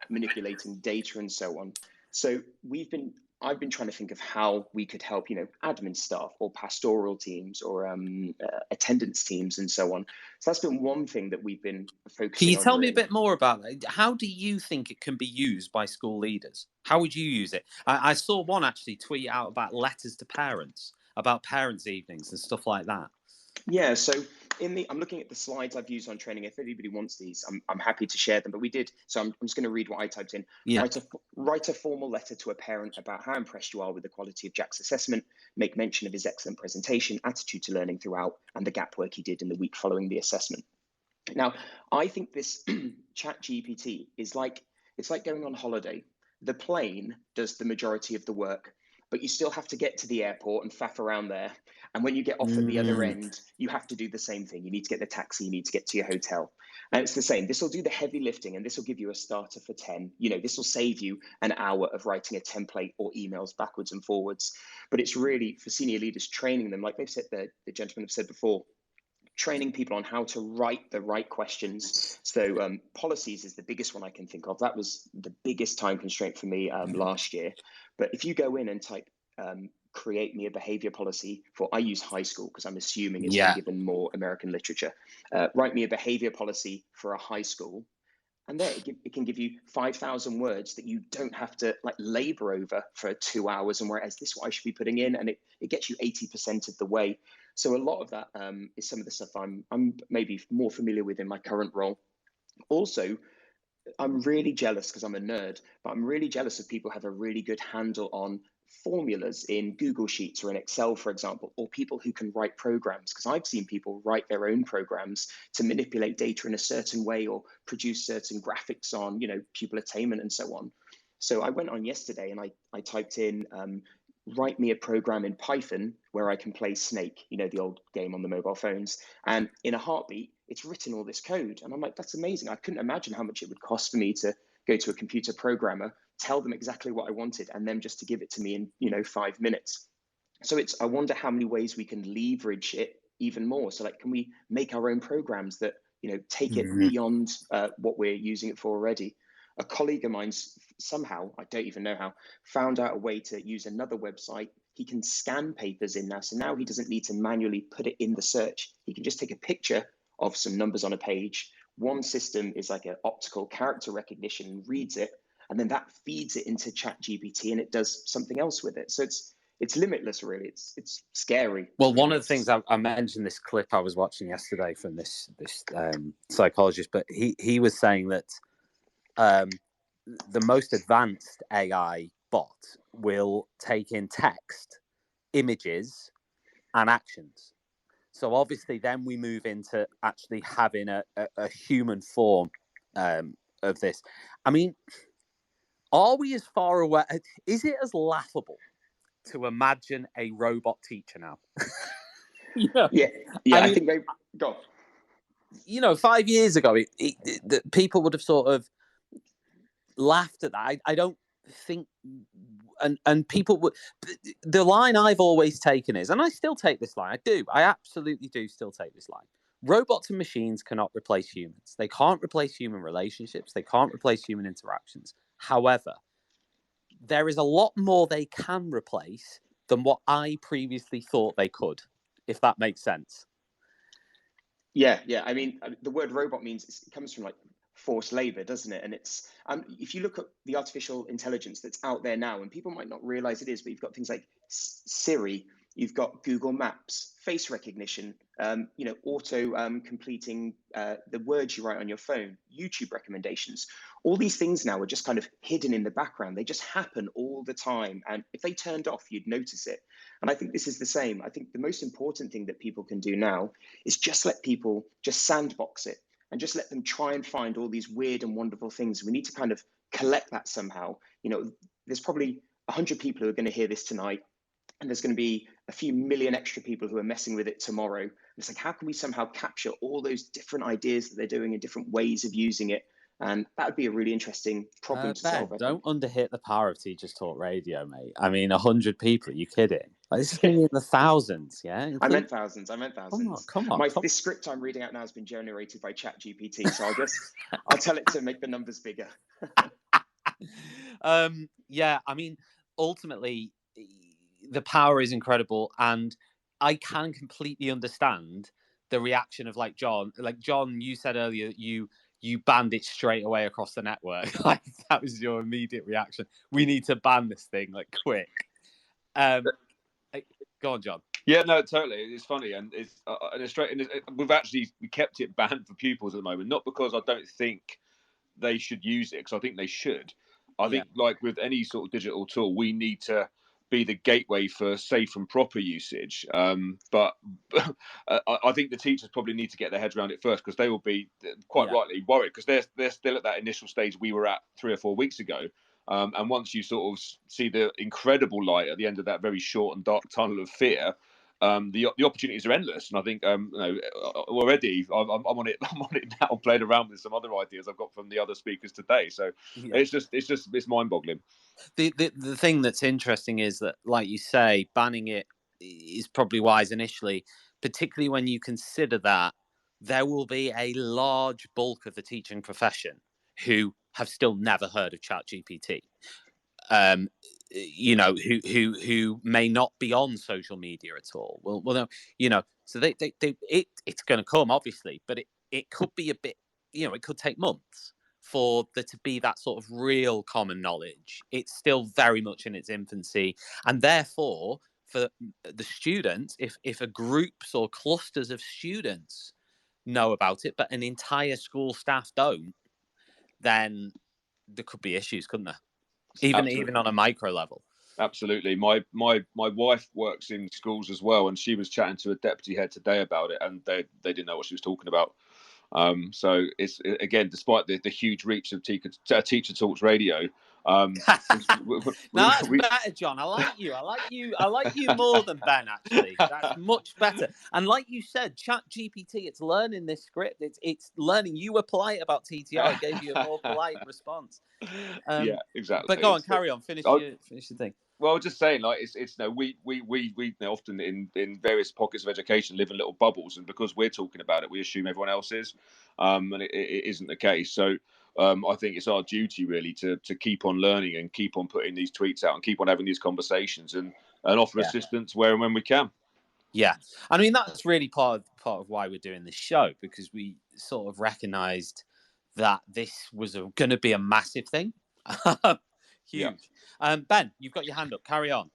manipulating data and so on. So we've been I've been trying to think of how we could help, admin staff or pastoral teams or attendance teams and so on. So that's been one thing that we've been focusing on. Can you tell me a bit more about that? How do you think it can be used by school leaders? How would you use it? I saw one actually tweet out about letters to parents, about parents' evenings and stuff like that. Yeah, so I'm looking at the slides I've used on training. If anybody wants these, I'm happy to share them. But we did, so I'm just going to read what I typed in. Yeah. Write a formal letter to a parent about how impressed you are with the quality of Jack's assessment. Make mention of his excellent presentation, attitude to learning throughout, and the gap work he did in the week following the assessment. Now, I think this Chat GPT is it's like going on holiday. The plane does the majority of the work, but you still have to get to the airport and faff around there. And when you get off at the other end, you have to do the same thing. You need to get the taxi, you need to get to your hotel. And it's the same. This will do the heavy lifting, and this will give you a starter for 10. This will save you an hour of writing a template or emails backwards and forwards. But it's really for senior leaders, training them, like they've said, the gentlemen have said before, training people on how to write the right questions. So policies is the biggest one I can think of. That was the biggest time constraint for me last year. But if you go in and type create me a behavior policy for, I use high school because I'm assuming it's been given more American literature. Write me a behavior policy for a high school. And there it can give you 5,000 words that you don't have to labor over for 2 hours. And whereas this is what I should be putting in, and it gets you 80% of the way. So a lot of that is some of the stuff I'm maybe more familiar with in my current role. Also, I'm really jealous because I'm a nerd, but I'm really jealous of people who have a really good handle on formulas in Google Sheets or in Excel, for example, or people who can write programs, because I've seen people write their own programs to manipulate data in a certain way or produce certain graphics on, pupil attainment and so on. So I went on yesterday and I typed in, write me a program in Python where I can play Snake, the old game on the mobile phones. And in a heartbeat, it's written all this code. And I'm like, that's amazing. I couldn't imagine how much it would cost for me to go to a computer programmer, tell them exactly what I wanted, and them just to give it to me in, 5 minutes. So I wonder how many ways we can leverage it even more. So can we make our own programs that, take it beyond what we're using it for already? A colleague of mine's somehow, I don't even know how, found out a way to use another website. He can scan papers in now. So now he doesn't need to manually put it in the search. He can just take a picture of some numbers on a page. One system is like an optical character recognition and reads it. And then that feeds it into Chat GPT and it does something else with it. So it's limitless, really. It's scary. Well, one of the things I mentioned this clip I was watching yesterday from this psychologist, but he was saying that the most advanced AI bot will take in text, images, and actions. So obviously then we move into actually having a human form of this. I mean, are we as far away? Is it as laughable to imagine a robot teacher now? Yeah, I think they've got. 5 years ago, people would have sort of laughed at that. I don't think, and people would. The line I've always taken is, and I still take this line. I absolutely do still take this line. Robots and machines cannot replace humans. They can't replace human relationships. They can't replace human interactions. However, there is a lot more they can replace than what I previously thought they could, if that makes sense. Yeah. I mean, the word robot means it comes from forced labor, doesn't it? And it's if you look at the artificial intelligence that's out there now, and people might not realize it is, but you've got things like Siri, you've got Google Maps, face recognition, auto completing the words you write on your phone, YouTube recommendations. All these things now are just kind of hidden in the background. They just happen all the time. And if they turned off, you'd notice it. And I think this is the same. I think the most important thing that people can do now is just let people just sandbox it and just let them try and find all these weird and wonderful things. We need to kind of collect that somehow. There's probably 100 people who are going to hear this tonight, and there's going to be a few million extra people who are messing with it tomorrow. And it's like, how can we somehow capture all those different ideas that they're doing and different ways of using it? And that would be a really interesting problem to solve. Don't underhit the power of Teachers Talk Radio, mate. I mean, 100 people. Are you kidding? This is going to be in the thousands, yeah? I meant thousands. Come on. This script I'm reading out now has been generated by Chat GPT, so I'll tell it to make the numbers bigger. Yeah, I mean, ultimately, the power is incredible, and I can completely understand the reaction of like John, you said earlier you banned it straight away across the network. Like that was your immediate reaction. We need to ban this thing like quick. Go on, John. Yeah, no, totally. It's funny, and we kept it banned for pupils at the moment, not because I don't think they should use it, because I think they should. I think, like with any sort of digital tool, we need to be the gateway for safe and proper usage. But I think the teachers probably need to get their heads around it first, because they will be quite rightly worried, because they're still at that initial stage we were at 3 or 4 weeks ago. And once you sort of see the incredible light at the end of that very short and dark tunnel of fear, the opportunities are endless. And I think already I'm on it now, playing around with some other ideas I've got from the other speakers today. So it's mind-boggling. The thing that's interesting is that, like you say, banning it is probably wise initially, particularly when you consider that there will be a large bulk of the teaching profession who have still never heard of Chat GPT. Who may not be on social media at all. Well, so it's going to come, obviously, but it could be a bit, it could take months for there to be that sort of real common knowledge. It's still very much in its infancy, and therefore, for the students, if a groups or clusters of students know about it, but an entire school staff don't, then there could be issues, couldn't there? Even on a micro level. Absolutely. My wife works in schools as well, and she was chatting to a deputy head today about it, and they didn't know what she was talking about. So it's, again, despite the huge reach of Teacher Talks Radio. That's better, John. I like you more than Ben, actually. That's much better. And like you said, Chat GPT, it's learning this script. It's learning. You were polite about TTR. It gave you a more polite response. Yeah, exactly. But go on, carry on. Finish your thing. Well, just saying, like it's we often in various pockets of education live in little bubbles, and because we're talking about it, we assume everyone else is, and it isn't the case. So I think it's our duty really to keep on learning and keep on putting these tweets out and keep on having these conversations and offer assistance where and when we can. Yeah, I mean that's really part of why we're doing this show, because we sort of recognised that this was going to be a massive thing. Huge. Yeah. Ben, you've got your hand up. Carry on.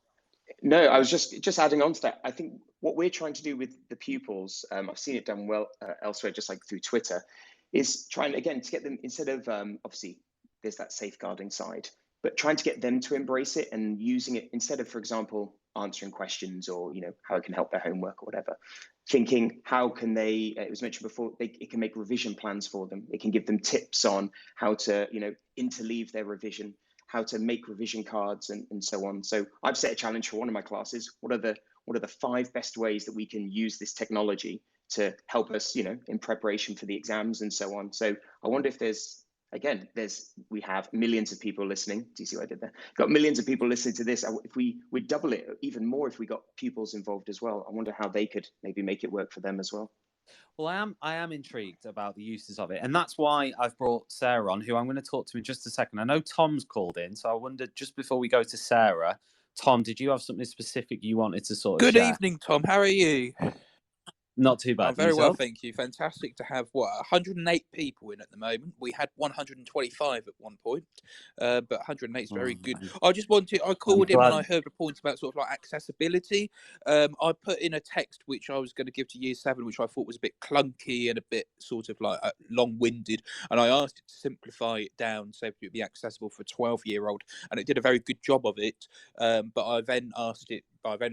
No, I was just adding on to that. I think what we're trying to do with the pupils, I've seen it done well elsewhere, just like through Twitter, is trying again to get them, instead of obviously there's that safeguarding side, but trying to get them to embrace it and using it instead of, for example, answering questions or how it can help their homework or whatever. Thinking how can they? It was mentioned before. It can make revision plans for them. It can give them tips on how to interleave their revision, how to make revision cards and so on. So I've set a challenge for one of my classes. What are the 5 best ways that we can use this technology to help us, in preparation for the exams and so on. So I wonder if we have millions of people listening. Do you see what I did there? Got millions of people listening to this. If we double it even more, if we got pupils involved as well, I wonder how they could maybe make it work for them as well. Well, I am intrigued about the uses of it, and that's why I've brought Sarah on, who I'm going to talk to in just a second. I know Tom's called in, so I wondered, just before we go to Sarah, Tom, did you have something specific you wanted to sort of share? Good evening, Tom. How are you? Not too bad. I'm very well, thank you. Fantastic to have 108 people in at the moment. We had 125 at one point, but 108 is very good. I called in when I heard the points about sort of like accessibility. I put in a text which I was going to give to Year 7, which I thought was a bit clunky and a bit sort of like long-winded, and I asked it to simplify it down so it would be accessible for a 12-year-old, and it did a very good job of it. But I then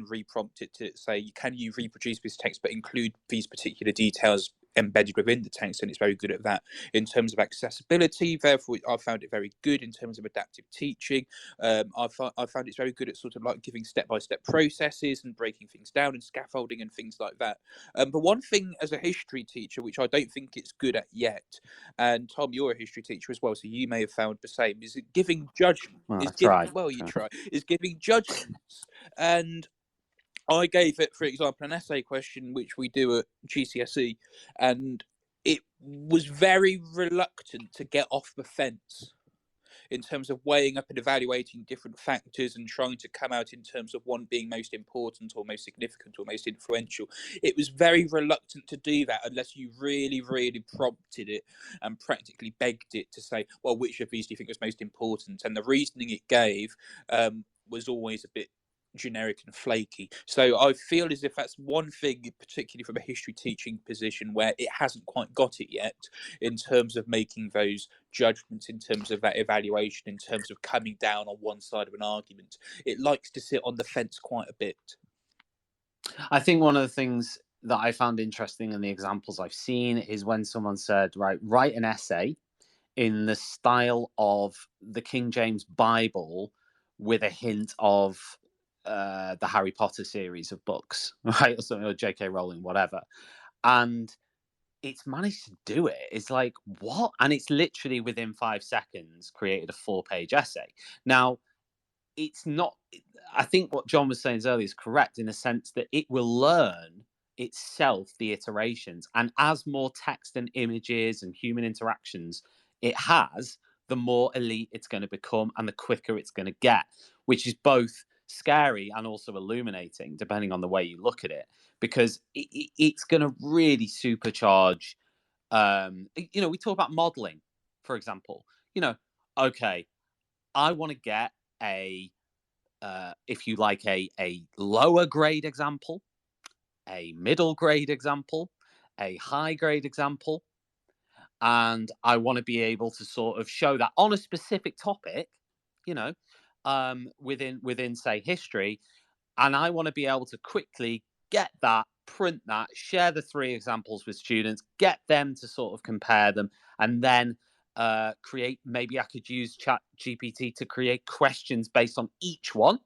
reprompted to say, can you reproduce this text but include these particular details embedded within the text, and it's very good at that in terms of accessibility. Therefore, I found it very good in terms of adaptive teaching. I found it's very good at sort of like giving step-by-step processes and breaking things down and scaffolding and things like that. But one thing as a history teacher, which I don't think it's good at yet, and Tom, you're a history teacher as well, so you may have found the same, is giving judgment. Is giving judgments. And I gave it, for example, an essay question, which we do at GCSE, and it was very reluctant to get off the fence. in terms of weighing up and evaluating different factors and trying to come out in terms of one being most important or most significant or most influential. It was very reluctant to do that unless you really, really prompted it and practically begged it to say, well, which of these do you think was most important? And the reasoning it gave was always a bit generic and flaky. So I feel as if that's one thing, particularly from a history teaching position, where it hasn't quite got it yet in terms of making those judgments, in terms of that evaluation, in terms of coming down on one side of an argument. It likes to sit on the fence quite a bit. I think one of the things that I found interesting in the examples I've seen is when someone said, right, write an essay in the style of the King James Bible with a hint of the Harry Potter series of books, right? Or something, or J.K. Rowling, whatever. And it's managed to do it. It's like, what? And it's literally within 5 seconds created a 4-page essay. Now, it's not, I think what John was saying earlier is correct in the sense that it will learn itself the iterations. And as more text and images and human interactions it has, the more elite it's going to become and the quicker it's going to get, which is both scary and also illuminating, depending on the way you look at it, because it's going to really supercharge. We talk about modeling, for example. Okay, I want to get if you like, a lower grade example, a middle grade example, a high grade example, and I want to be able to sort of show that on a specific topic, within say history, and I want to be able to quickly get that, print that, share the 3 examples with students, get them to sort of compare them, and then create, maybe I could use Chat GPT to create questions based on each one.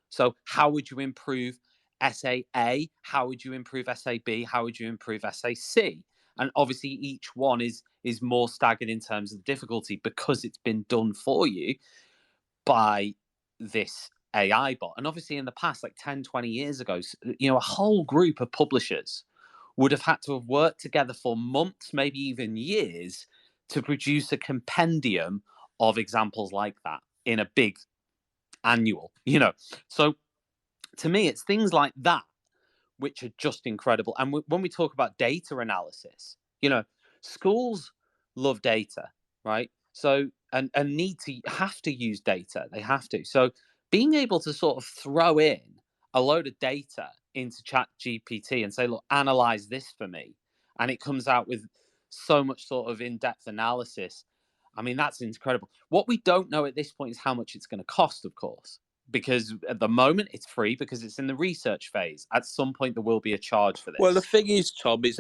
So how would you improve essay A? How would you improve essay B? How would you improve essay C? And obviously each one is more staggered in terms of the difficulty because it's been done for you by this AI bot. And obviously in the past, like 10, 20 years ago, a whole group of publishers would have had to have worked together for months, maybe even years, to produce a compendium of examples like that in a big annual, So to me, it's things like that which are just incredible. And when we talk about data analysis, schools love data, right? So and have to use data. They have to. So being able to sort of throw in a load of data into Chat GPT and say, look, analyze this for me, and it comes out with so much sort of in-depth analysis. I mean, that's incredible. What we don't know at this point is how much it's going to cost, of course, because at the moment it's free because it's in the research phase. At some point there will be a charge for this. Well, the thing is, Tom, is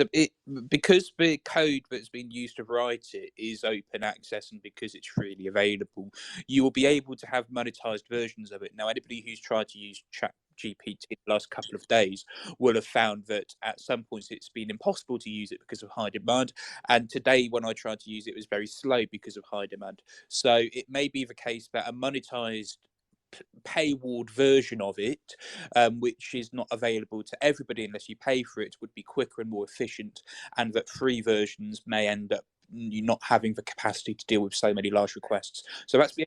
because the code that's been used to write it is open access and because it's freely available, you will be able to have monetized versions of it. Now, anybody who's tried to use Chat GPT in the last couple of days will have found that at some points it's been impossible to use it because of high demand. And today, when I tried to use it, it was very slow because of high demand. So it may be the case that a monetized paywalled version of it, which is not available to everybody unless you pay for it, would be quicker and more efficient, and that free versions may end up you not having the capacity to deal with so many large requests. So that's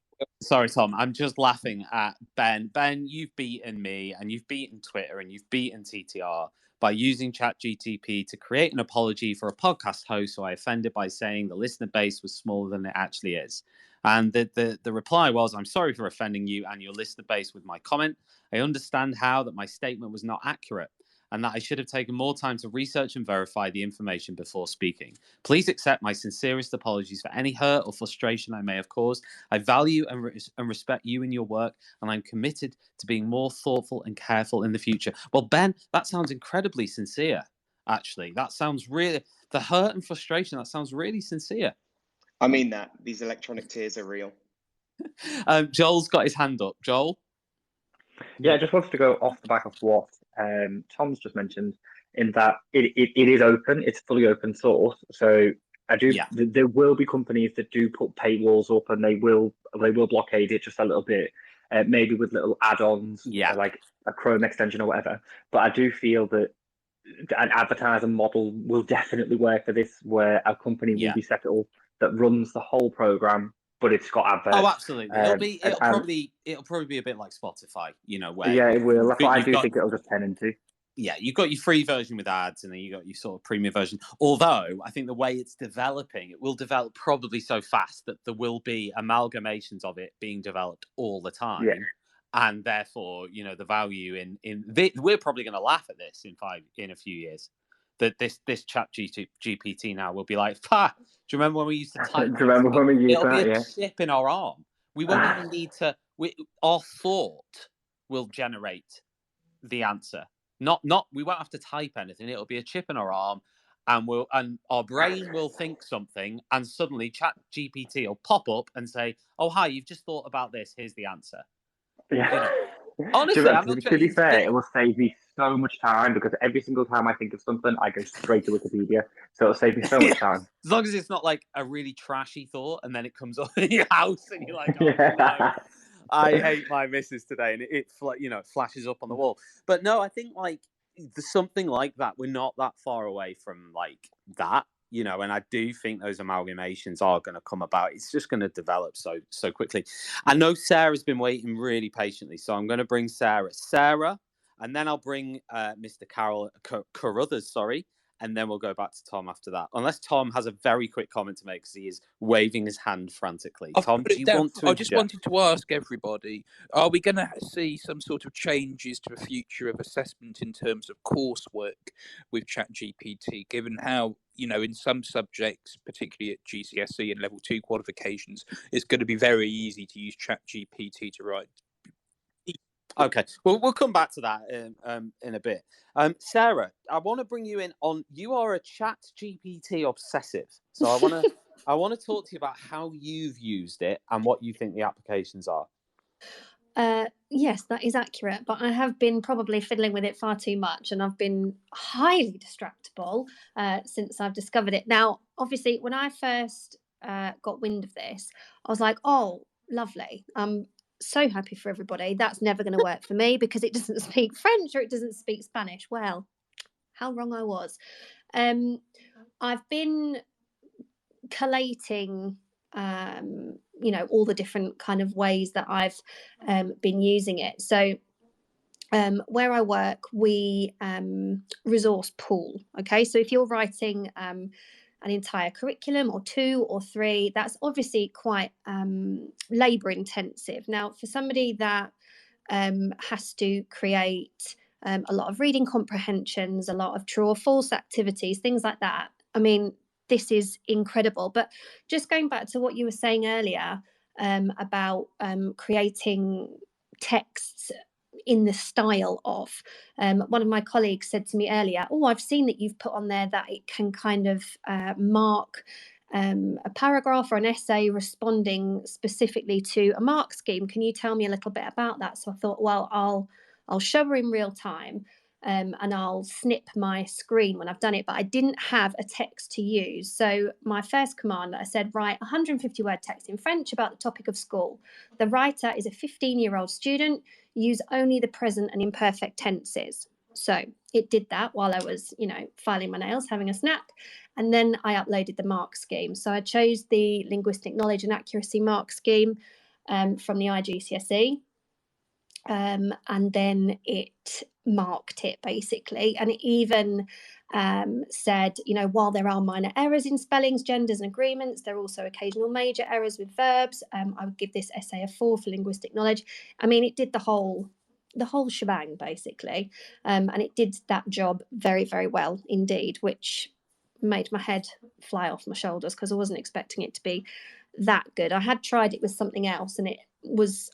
sorry, Tom, I'm just laughing at Ben. Ben, you've beaten me and you've beaten Twitter and you've beaten TTR by using Chat GTP to create an apology for a podcast host who I offended by saying the listener base was smaller than it actually is. And the reply was, I'm sorry for offending you and your listener base with my comment. I understand that my statement was not accurate and that I should have taken more time to research and verify the information before speaking. Please accept my sincerest apologies for any hurt or frustration I may have caused. I value and respect you and your work, and I'm committed to being more thoughtful and careful in the future. Well, Ben, that sounds incredibly sincere, actually. That sounds really, the hurt and frustration, that sounds really sincere. I mean that. These electronic tears are real. Joel's got his hand up. Joel? Yeah, I just wanted to go off the back of what Tom's just mentioned, in that it is open, it's fully open source. So there will be companies that do put paywalls up and they will blockade it just a little bit, maybe with little add-ons, like a Chrome extension or whatever. But I do feel that an advertiser model will definitely work for this, where a company will be set up that runs the whole program but it's got adverts. Oh, absolutely. It'll probably be a bit like Spotify, where it will. That's what I do think it'll just turn into. Yeah, you've got your free version with ads, and then you got your sort of premium version. Although I think the way it's developing, it will develop probably so fast that there will be amalgamations of it being developed all the time. Yeah. And therefore, the value we're probably going to laugh at this in a few years. That this Chat GPT now will be like, do you remember when we used to type? Do you remember when we used that? It'll be a chip in our arm. We won't even need to. Our thought will generate the answer. Not. We won't have to type anything. It'll be a chip in our arm, and our brain will think something, and suddenly Chat GPT will pop up and say, "Oh, hi, you've just thought about this. Here's the answer." Yeah. Honestly, to be fair, it will save me so much time because every single time I think of something, I go straight to Wikipedia. So it'll save me so much time. As long as it's not like a really trashy thought and then it comes up in your house and you're like, oh, no, I hate my missus today, and it flashes up on the wall. But no, I think like there's something like that. We're not that far away from like that. And I do think those amalgamations are going to come about. It's just going to develop so quickly. I know Sarah's been waiting really patiently, so I'm going to bring Sarah, and then I'll bring Mr. Carruthers, and then we'll go back to Tom after that. Unless Tom has a very quick comment to make, because he is waving his hand frantically. Tom, do you want to? I just wanted to ask everybody: are we going to see some sort of changes to the future of assessment in terms of coursework with Chat GPT? Given how in some subjects, particularly at GCSE and level 2 qualifications, it's going to be very easy to use Chat GPT to write. Okay, well, we'll come back to that in a bit. Sarah, I want to bring you in on. You are a Chat GPT obsessive, so I want to talk to you about how you've used it and what you think the applications are. Yes, that is accurate, but I have been probably fiddling with it far too much, and I've been highly distractible since I've discovered it. Now, obviously, when I first got wind of this, I was like, oh, lovely. So happy for everybody. That's never going to work for me because it doesn't speak French or it doesn't speak Spanish. Well, how wrong I was. I've been collating all the different kind of ways that I've been using it. So where I work, we resource pool. Okay, so if you're writing an entire curriculum or 2 or 3, that's obviously quite labour intensive. Now, for somebody that has to create a lot of reading comprehensions, a lot of true or false activities, things like that, I mean, this is incredible. But just going back to what you were saying earlier about creating texts in the style of, one of my colleagues said to me earlier, oh, I've seen that you've put on there that it can kind of mark a paragraph or an essay responding specifically to a mark scheme. Can you tell me a little bit about that? So I thought, well, I'll show her in real time. And I'll snip my screen when I've done it, but I didn't have a text to use. So my first command, I said, write 150 word text in French about the topic of school. The writer is a 15-year-old student. Use only the present and imperfect tenses. So it did that while I was, filing my nails, having a snack. And then I uploaded the mark scheme. So I chose the linguistic knowledge and accuracy mark scheme from the IGCSE. And then it marked it basically, and it even said, while there are minor errors in spellings, genders and agreements, there are also occasional major errors with verbs. I would give this essay a 4 for linguistic knowledge. I mean, it did the whole shebang basically, and it did that job very, very well indeed, which made my head fly off my shoulders because I wasn't expecting it to be that good. I had tried it with something else, and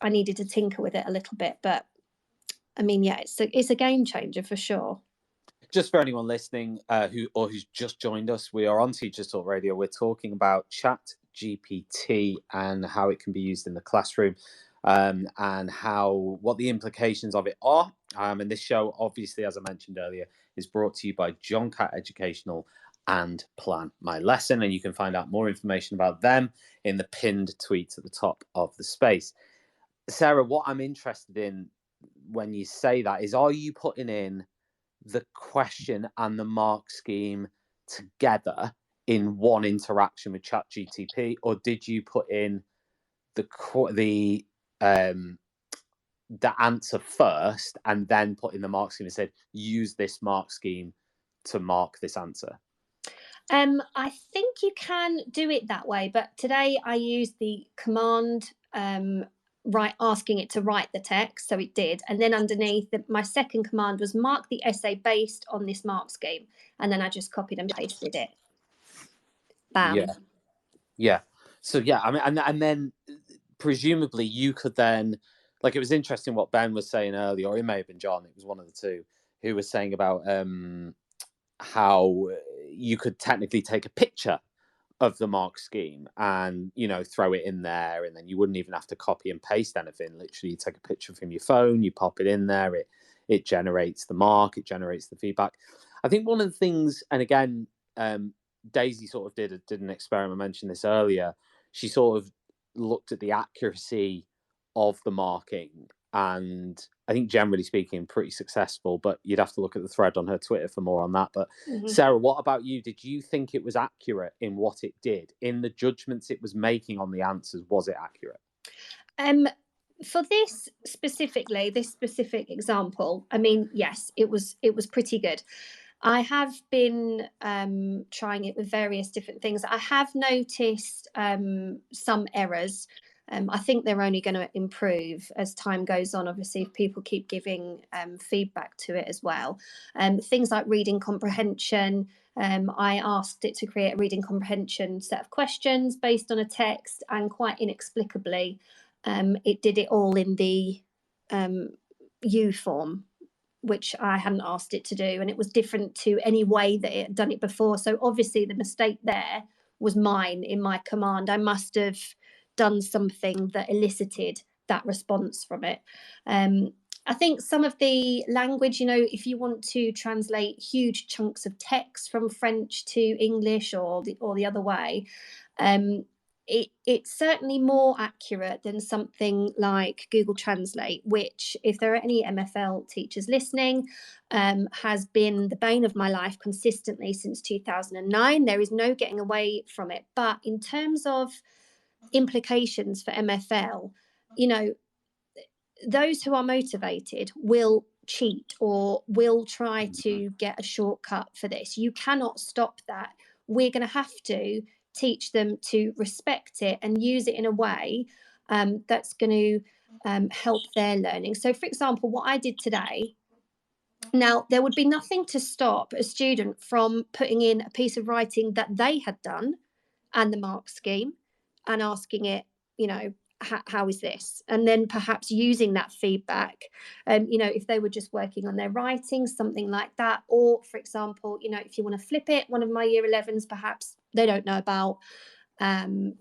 I needed to tinker with it a little bit, but I mean, yeah, it's a game changer for sure. Just for anyone listening who's just joined us, we are on Teachers Talk Radio. We're talking about Chat GPT and how it can be used in the classroom, and what the implications of it are. And this show, obviously, as I mentioned earlier, is brought to you by John Cat Educational and Plan My Lesson, and you can find out more information about them in the pinned tweet at the top of the space. Sarah, what I'm interested in when you say that is, are you putting in the question and the mark scheme together in one interaction with Chat GTP, or did you put in answer first and then put in the mark scheme and said, use this mark scheme to mark this answer? I think you can do it that way, but today I used the command asking it to write the text, so it did, and then underneath my second command was mark the essay based on this mark scheme, and then I just copied and pasted it. Bam. Yeah. So yeah, I mean, and then presumably you could then, like, it was interesting what Ben was saying earlier, or it may have been John, it was one of the two, who was saying about how you could technically take a picture of the mark scheme and, you know, throw it in there, and then you wouldn't even have to copy and paste anything. Literally, you take a picture from your phone, you pop it in there, it generates the mark, it generates the feedback. I think one of the things, and again, Daisy sort of did an experiment, I mentioned this earlier. She sort of looked at the accuracy of the marking, and I think generally speaking, pretty successful, but you'd have to look at the thread on her Twitter for more on that. But Sarah, what about you? Did you think it was accurate in what it did? In the judgments it was making on the answers, was it accurate? For this specific example, I mean, yes, it was pretty good. I have been trying it with various different things. I have noticed some errors. I think they're only going to improve as time goes on, obviously, if people keep giving feedback to it as well. Things like reading comprehension. I asked it to create a reading comprehension set of questions based on a text, and quite inexplicably, it did it all in the U form, which I hadn't asked it to do, and it was different to any way that it had done it before. So obviously the mistake there was mine in my command. I must have done something that elicited that response from it. I think some of the language, you know, if you want to translate huge chunks of text from French to English or the other way, it's certainly more accurate than something like Google Translate, which, if there are any MFL teachers listening, has been the bane of my life consistently since 2009. There is no getting away from it. But in terms of implications for MFL, you know, those who are motivated will cheat or will try to get a shortcut for this. You cannot stop that. We're going to have to teach them to respect it and use it in a way that's going to help their learning. So, for example, what I did today, now there would be nothing to stop a student from putting in a piece of writing that they had done and the mark scheme and asking it, you know, how is this? And then perhaps using that feedback, you know, if they were just working on their writing, something like that. Or, for example, you know, if you want to flip it, one of my year 11s, perhaps they don't know about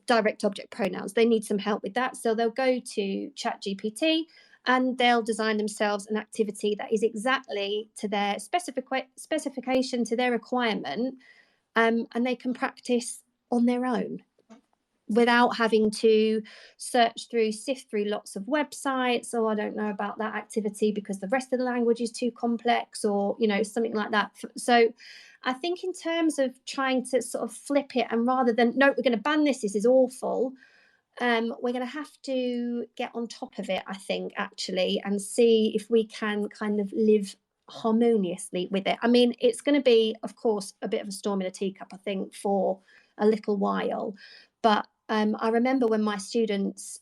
direct object pronouns. They need some help with that. So they'll go to Chat GPT and they'll design themselves an activity that is exactly to their specification, to their requirement, and they can practice on their own without having to sift through lots of websites. Oh, I don't know about that activity because the rest of the language is too complex, or, you know, something like that. So I think in terms of trying to sort of flip it, and rather than, no, we're going to ban this is awful, we're going to have to get on top of it, I think, actually, and see if we can kind of live harmoniously with it. I mean, it's going to be, of course, a bit of a storm in a teacup, I think, for a little while. But I remember when my students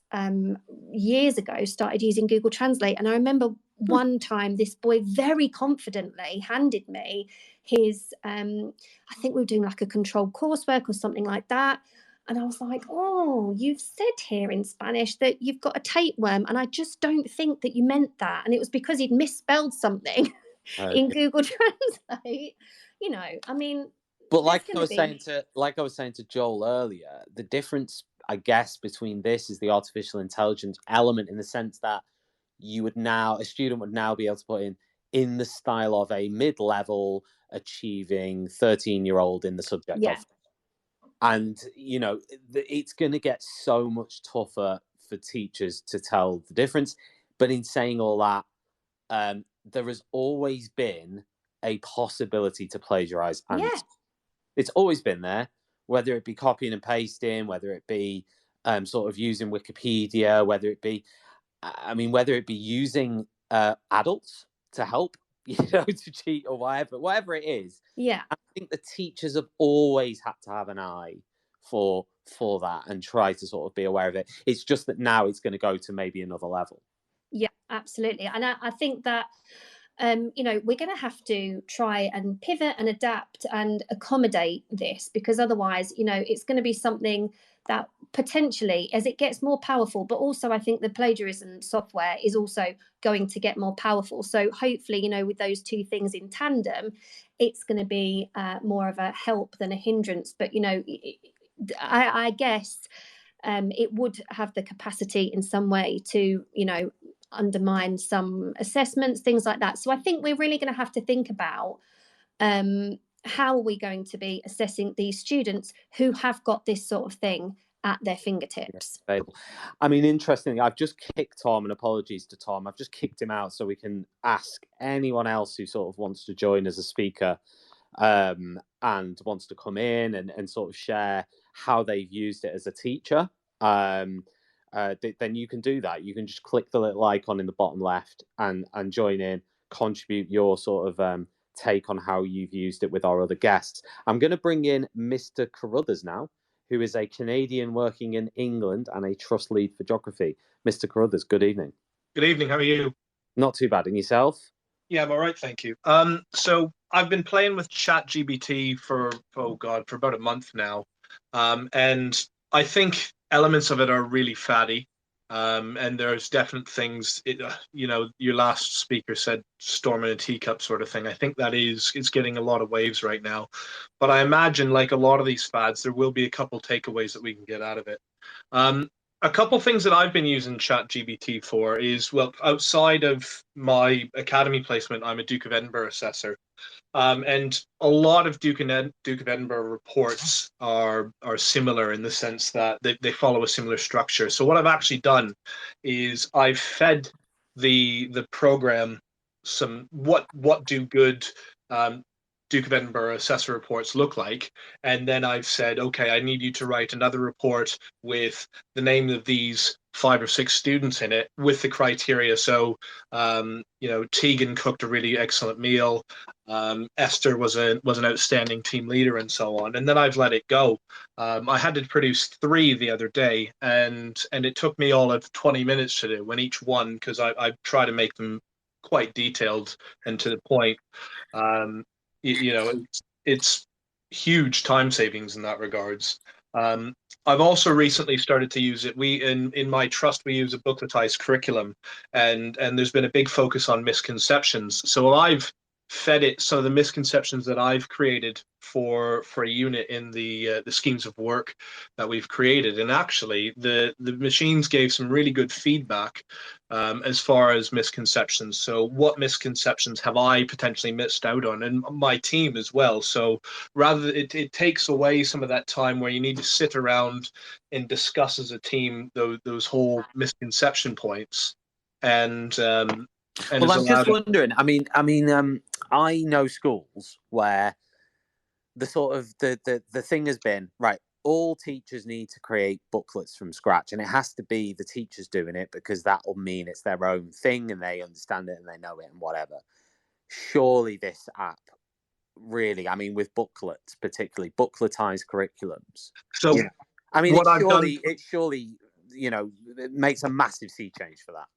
years ago started using Google Translate, and I remember one time this boy very confidently handed me his, I think we were doing like a controlled coursework or something like that. And I was like, oh, you've said here in Spanish that you've got a tapeworm, and I just don't think that you meant that. And it was because he'd misspelled something in Google Translate. You know, I mean, but like I was saying to Joel earlier, the difference, I guess, between this is the artificial intelligence element, in the sense that a student would now be able to put in the style of a mid-level achieving 13-year-old in the subject of. And, you know, it's going to get so much tougher for teachers to tell the difference. But in saying all that, there has always been a possibility to plagiarize. And it's always been there, whether it be copying and pasting, whether it be sort of using Wikipedia, whether it be using adults to help, to cheat or whatever it is. Yeah. I think the teachers have always had to have an eye for that and try to sort of be aware of it. It's just that now it's going to go to maybe another level. Yeah, absolutely. And I think that we're going to have to try and pivot and adapt and accommodate this, because otherwise, it's going to be something that potentially, as it gets more powerful, but also I think the plagiarism software is also going to get more powerful. So hopefully, with those two things in tandem, it's going to be more of a help than a hindrance. But, I guess it would have the capacity in some way to, undermine some assessments, things like that. So I think we're really going to have to think about how are we going to be assessing these students who have got this sort of thing at their fingertips. I mean, interestingly, I've just kicked Tom, and apologies to Tom, I've just kicked him out so we can ask anyone else who sort of wants to join as a speaker and wants to come in and sort of share how they've used it as a teacher. Then you can do that. You can just click the little icon in the bottom left and join in, contribute your sort of take on how you've used it with our other guests. I'm going to bring in Mr. Carruthers now, who is a Canadian working in England and a trust lead for geography. Mr. Carruthers, good evening. Good evening. How are you? Not too bad. And yourself? Yeah, I'm all right, thank you. So I've been playing with Chat GTP for about a month now, and I think elements of it are really fatty, and there's definite things. Your last speaker said storm in a teacup sort of thing. I think it's getting a lot of waves right now, but I imagine, like a lot of these fads, there will be a couple takeaways that we can get out of it. A couple things that I've been using Chat GTP for is, well, outside of my academy placement, I'm a Duke of Edinburgh assessor. And a lot of Duke of Edinburgh reports are similar in the sense that they follow a similar structure. So what I've actually done is I've fed the program some what do good Duke of Edinburgh assessor reports look like, and then I've said, okay, I need you to write another report with the name of these 5 or 6 students in it with the criteria. So Tegan cooked a really excellent meal, Esther was an outstanding team leader, and so on. And then I've let it go. I had to produce 3 the other day, and it took me all of 20 minutes to do, when each one, because I try to make them quite detailed and to the point. It's huge time savings in that regards. I've also recently started to use it. In my trust, we use a bookletized curriculum, and there's been a big focus on misconceptions. So I've fed it some of the misconceptions that I've created for a unit in the schemes of work that we've created. And actually, the machines gave some really good feedback as far as misconceptions. So what misconceptions have I potentially missed out on, and my team as well? So rather, it takes away some of that time where you need to sit around and discuss as a team those whole misconception points. And well, I'm just wondering. I know schools where the sort of the thing has been, right, all teachers need to create booklets from scratch, and it has to be the teachers doing it because that will mean it's their own thing and they understand it and they know it and whatever. Surely this app really, with booklets, particularly bookletized curriculums. So it surely it makes a massive sea change for that.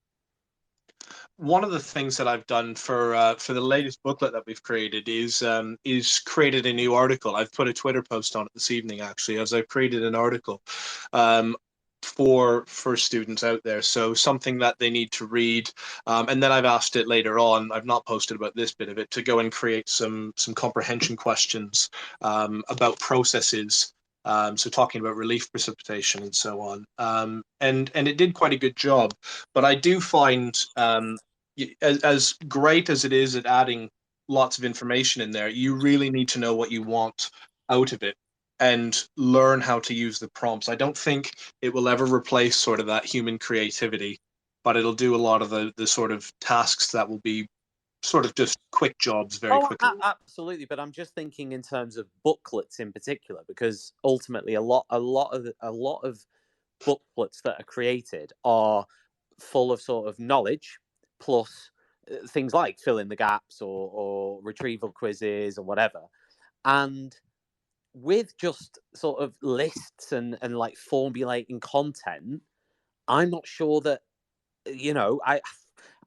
One of the things that I've done for the latest booklet that we've created is created a new article. I've put a Twitter post on it this evening, actually, as I've created an article for students out there. So something that they need to read, and then I've asked it later on. I've not posted about this bit of it, to go and create some comprehension questions about processes. So talking about relief precipitation and so on, and it did quite a good job. But I do find, as great as it is at adding lots of information in there, you really need to know what you want out of it and learn how to use the prompts. I don't think it will ever replace sort of that human creativity, but it'll do a lot of the sort of tasks that will be sort of just quick jobs very quickly. Absolutely, but I'm just thinking in terms of booklets in particular, because ultimately a lot of booklets that are created are full of sort of knowledge plus things like fill in the gaps or retrieval quizzes or whatever. And with just sort of lists and like formulating content, I'm not sure that, I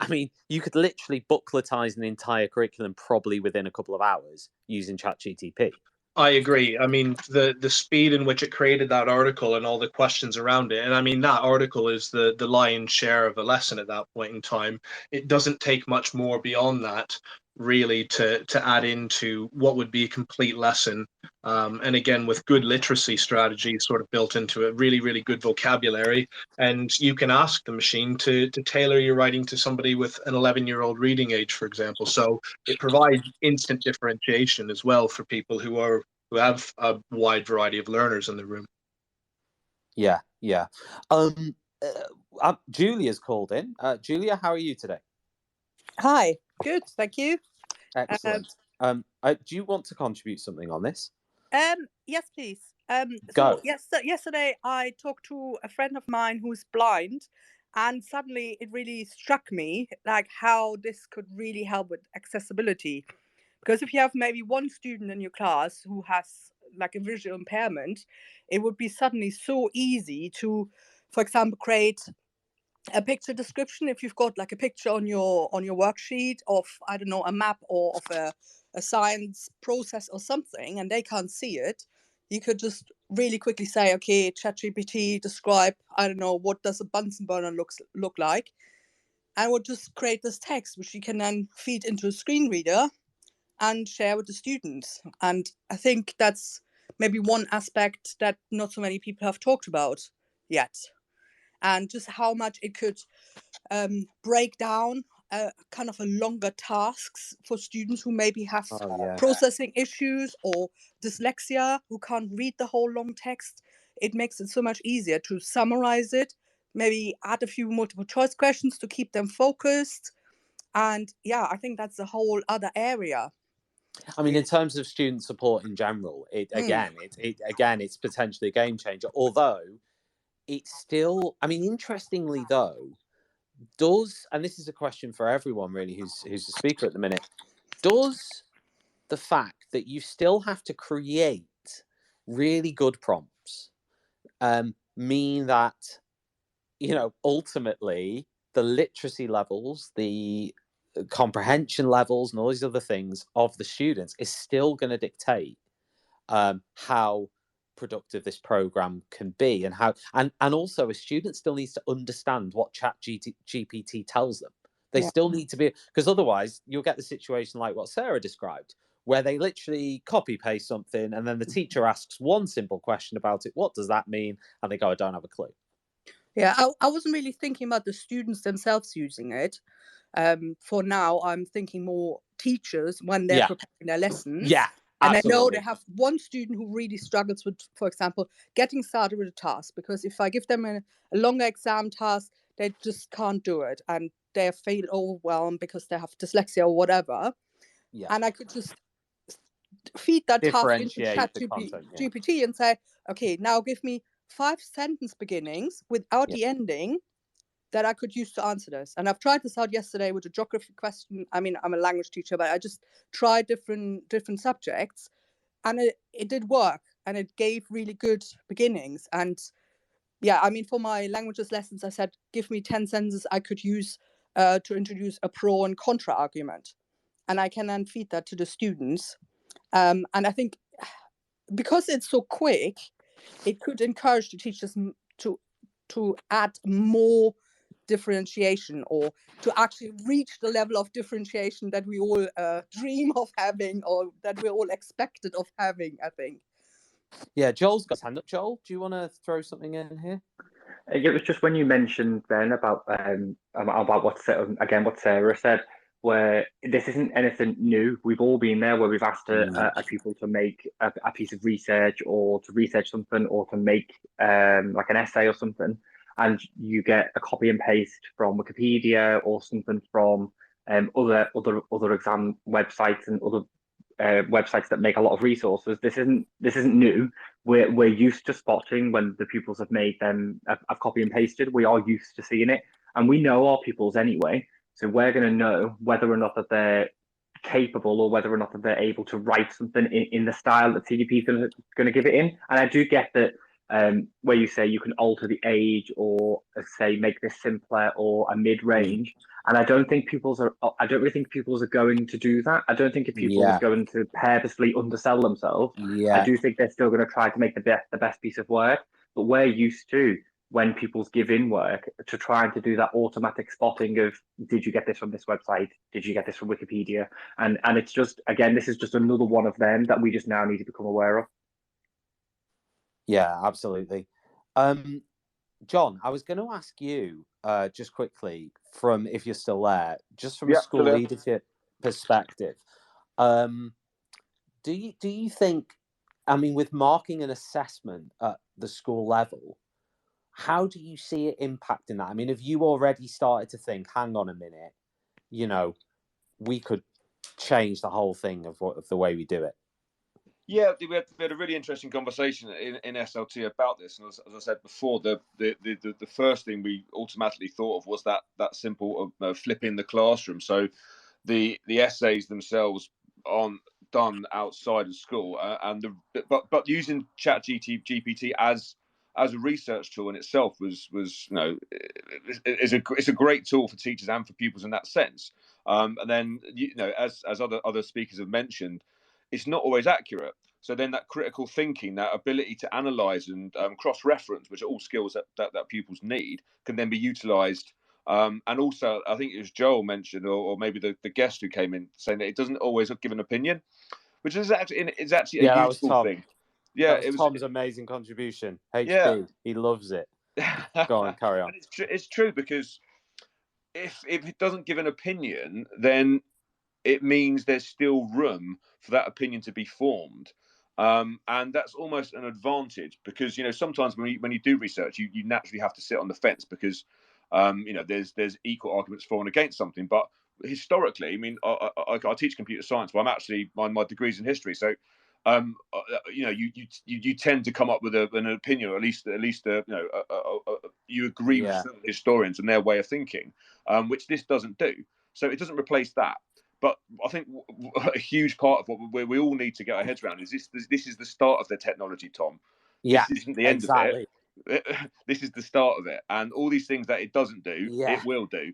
mean, you could literally bookletize an entire curriculum probably within a couple of hours using Chat GTP. I agree. I mean, the speed in which it created that article and all the questions around it, and I mean, that article is the lion's share of a lesson at that point in time. It doesn't take much more beyond that, really, to add into what would be a complete lesson. And again, with good literacy strategies sort of built into it, really, really good vocabulary. And you can ask the machine to tailor your writing to somebody with an 11-year-old reading age, for example. So it provides instant differentiation as well for people who have a wide variety of learners in the room. Yeah. Julia's called in. Julia, how are you today? Hi, good, thank you. Excellent. Do you want to contribute something on this? Yes, please. Go. So yesterday I talked to a friend of mine who's blind, and suddenly it really struck me like how this could really help with accessibility. Because if you have maybe one student in your class who has like a visual impairment, it would be suddenly so easy to, for example, create a picture description. If you've got like a picture on your worksheet of, I don't know, a map or of a science process or something, and they can't see it, you could just really quickly say, okay, ChatGPT, describe, I don't know, what does a Bunsen burner look like, and would just create this text which you can then feed into a screen reader and share with the students. And I think that's maybe one aspect that not so many people have talked about yet, and just how much it could break down kind of a longer tasks for students who maybe have processing issues or dyslexia, who can't read the whole long text. It makes it so much easier to summarize it, maybe add a few multiple choice questions to keep them focused. And yeah, I think that's a whole other area. I mean, in terms of student support in general, it's potentially a game changer. Although it's still, I mean, interestingly though, and this is a question for everyone really who's a speaker at the minute, does the fact that you still have to create really good prompts mean that, ultimately the literacy levels, the comprehension levels and all these other things of the students is still going to dictate how productive this program can be, and how and also a student still needs to understand what Chat GPT tells them. They still need to be, because otherwise you'll get the situation like what Sarah described, where they literally copy paste something and then the teacher asks one simple question about it, what does that mean, and they go, I don't have a clue. Yeah, I wasn't really thinking about the students themselves using it. For now, I'm thinking more teachers when they're preparing their lessons. Yeah, and absolutely. I know they have one student who really struggles with, for example, getting started with a task, because if I give them a longer exam task, they just can't do it, and they feel overwhelmed because they have dyslexia or whatever. Yeah. And I could just feed that task into Chat content, GPT and say, okay, now give me 5 sentence beginnings without the ending that I could use to answer this. And I've tried this out yesterday with a geography question. I mean, I'm a language teacher, but I just tried different subjects, and it did work, and it gave really good beginnings. And yeah, I mean, for my languages lessons, I said, give me 10 sentences I could use to introduce a pro and contra argument. And I can then feed that to the students. And I think because it's so quick, it could encourage the teachers to add more differentiation, or to actually reach the level of differentiation that we all dream of having, or that we're all expected of having, I think. Yeah, Joel's got his hand up. Joel, do you want to throw something in here? It was just when you mentioned then about what Sarah said, where this isn't anything new. We've all been there, where we've asked a pupil to make a piece of research, or to research something, or to make like an essay or something, and you get a copy and paste from Wikipedia or something from other exam websites and websites that make a lot of resources, this isn't new. We're used to spotting when the pupils have made them, have copy and pasted. We are used to seeing it, and we know our pupils anyway. So we're going to know whether or not that they're capable, or whether or not that they're able to write something in the style that TDP is going to give it in. And I do get that where you say you can alter the age, or say make this simpler or a mid-range. And I don't think pupils are. I don't really think pupils are going to do that. I don't think a pupil is going to purposely undersell themselves. I do think they're still going to try to make the best piece of work. But we're used to, when pupils give in work, to trying to do that automatic spotting of, did you get this from this website? Did you get this from Wikipedia? And it's just, again, this is just another one of them that we just now need to become aware of. Yeah, absolutely. John, I was going to ask you just quickly, from, if you're still there, just from a school leadership perspective, do you think, I mean, with marking and assessment at the school level, how do you see it impacting that? I mean, have you already started to think, hang on a minute, we could change the whole thing of the way we do it? Yeah, we had a really interesting conversation in SLT about this, and as I said before, the first thing we automatically thought of was that simple flipping the classroom. So the essays themselves aren't done outside of school, but using Chat GPT as a research tool in itself was it's a great tool for teachers and for pupils in that sense. And then as other speakers have mentioned, it's not always accurate. So then that critical thinking, that ability to analyze and cross-reference, which are all skills that pupils need, can then be utilized. And also, I think it was Joel mentioned, or maybe the guest who came in, saying that it doesn't always give an opinion, which is actually a useful thing. Yeah, it was Tom's amazing contribution. HB, he loves it. Go on, carry on. It's true, because if it doesn't give an opinion, then it means there's still room for that opinion to be formed. And that's almost an advantage, because sometimes when you do research, you naturally have to sit on the fence, because there's equal arguments for and against something. But historically, I mean, I teach computer science, but I'm actually my degree's in history, so you tend to come up with an opinion, or at least you agree with certain historians and their way of thinking, which this doesn't do. So it doesn't replace that. But I think a huge part of what we all need to get our heads around is this is the start of the technology, Tom. Yeah, this isn't the end of it. This is the start of it, and all these things that it doesn't do, it will do.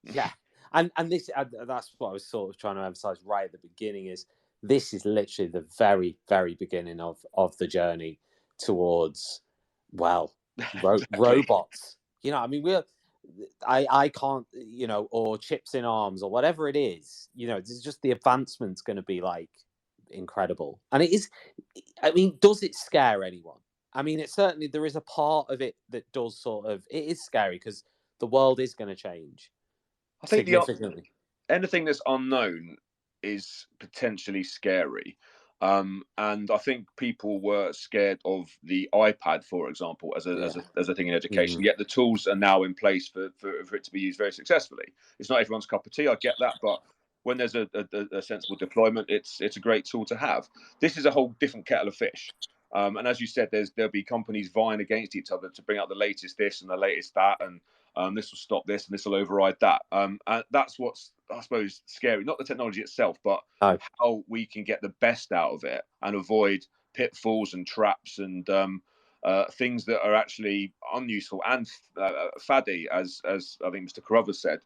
Yeah, and this that's what I was sort of trying to emphasize right at the beginning, is this is literally the very, very beginning of the journey towards, robots. I mean, I can't, or chips in arms, or whatever it is, it's just, the advancement's going to be like incredible. And it is, I mean, does it scare anyone? I mean, there is a part of it that does sort of, it is scary, because the world is going to change. I think anything that's unknown is potentially scary. And I think people were scared of the iPad, for example, as a thing in education. Yet the tools are now in place for it to be used very successfully. It's not everyone's cup of tea, I get that, but when there's a sensible deployment, it's a great tool to have. This is a whole different kettle of fish. And as you said, there'll be companies vying against each other to bring out the latest this and the latest that, and this will stop this and this will override that. And that's what's, I suppose, scary. Not the technology itself, but how we can get the best out of it and avoid pitfalls and traps and things that are actually unuseful and faddy, as I think Mr. Carruthers said.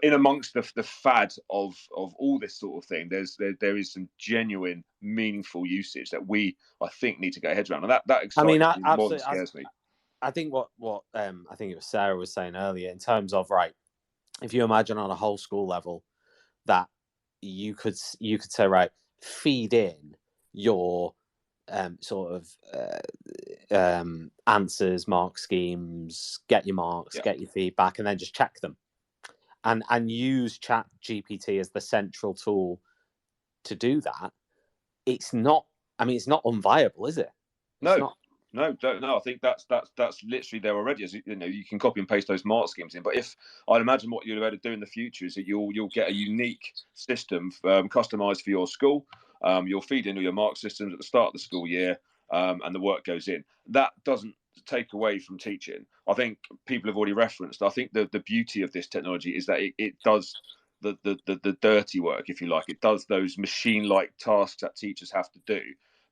In amongst the fad of all this sort of thing, there is some genuine, meaningful usage that I think need to get our heads around, and that excites me more than scares me. I think what I think it was Sarah was saying earlier, in terms of, right, if you imagine on a whole school level that you could say, right, feed in your sort of answers, mark schemes, get your marks, get your feedback, and then just check them, and use Chat GPT as the central tool to do that. It's not unviable, is it? No, No, don't. No, I think that's literally there already. As you know, you can copy and paste those mark schemes in. But if I'd imagine what you'll be able to do in the future is that you'll get a unique system customized for your school. You'll feed in all your mark systems at the start of the school year, and the work goes in. That doesn't take away from teaching. I think people have already referenced. I think the beauty of this technology is that it does the dirty work, if you like. It does those machine-like tasks that teachers have to do.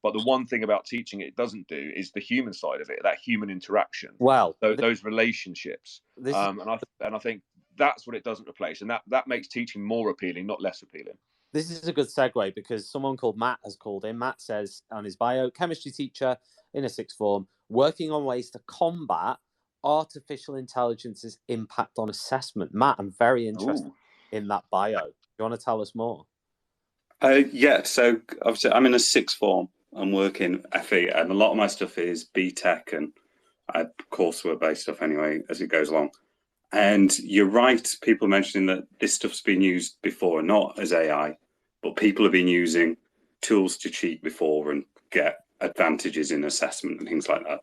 But the one thing about teaching it doesn't do is the human side of it, that human interaction. Well, those relationships. And I think that's what it doesn't replace, and that makes teaching more appealing, not less appealing. This is a good segue because someone called Matt has called in. Matt says on his bio, chemistry teacher in a sixth form, working on ways to combat artificial intelligence's impact on assessment. Matt, I'm very interested in that bio. Do you want to tell us more? Yeah, so obviously I'm in a sixth form. I'm working FE, and a lot of my stuff is BTEC and coursework based stuff anyway as it goes along. And you're right, people mentioning that this stuff's been used before, not as AI, but people have been using tools to cheat before and get advantages in assessment and things like that.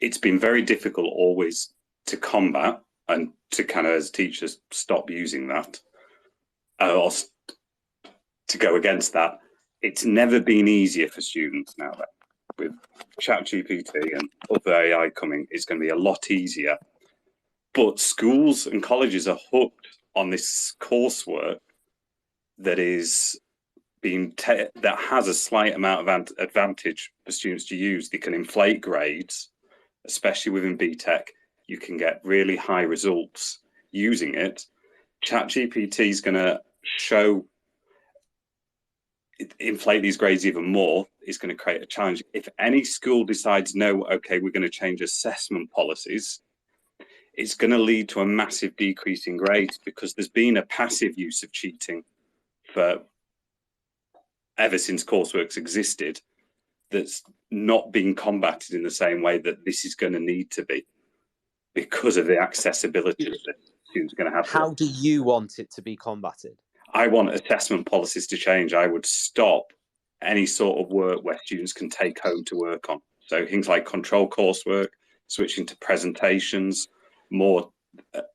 It's been very difficult always to combat and to kind of, as teachers, stop using that or to go against that. It's never been easier for students now. With Chat GPT and other AI coming, it's going to be a lot easier. But schools and colleges are hooked on this coursework that is that has a slight amount of advantage for students to use. They can inflate grades, especially within BTEC. You can get really high results using it. Chat GPT is going to inflate these grades even more. Is going to create a challenge. If any school decides, no, okay, we're going to change assessment policies, it's going to lead to a massive decrease in grades because there's been a passive use of cheating for ever since coursework's existed that's not being combated in the same way that this is going to need to be because of the accessibility that students are going to have. How do you want it to be combated? I want assessment policies to change. I would stop any sort of work where students can take home to work on. So things like control coursework, switching to presentations, more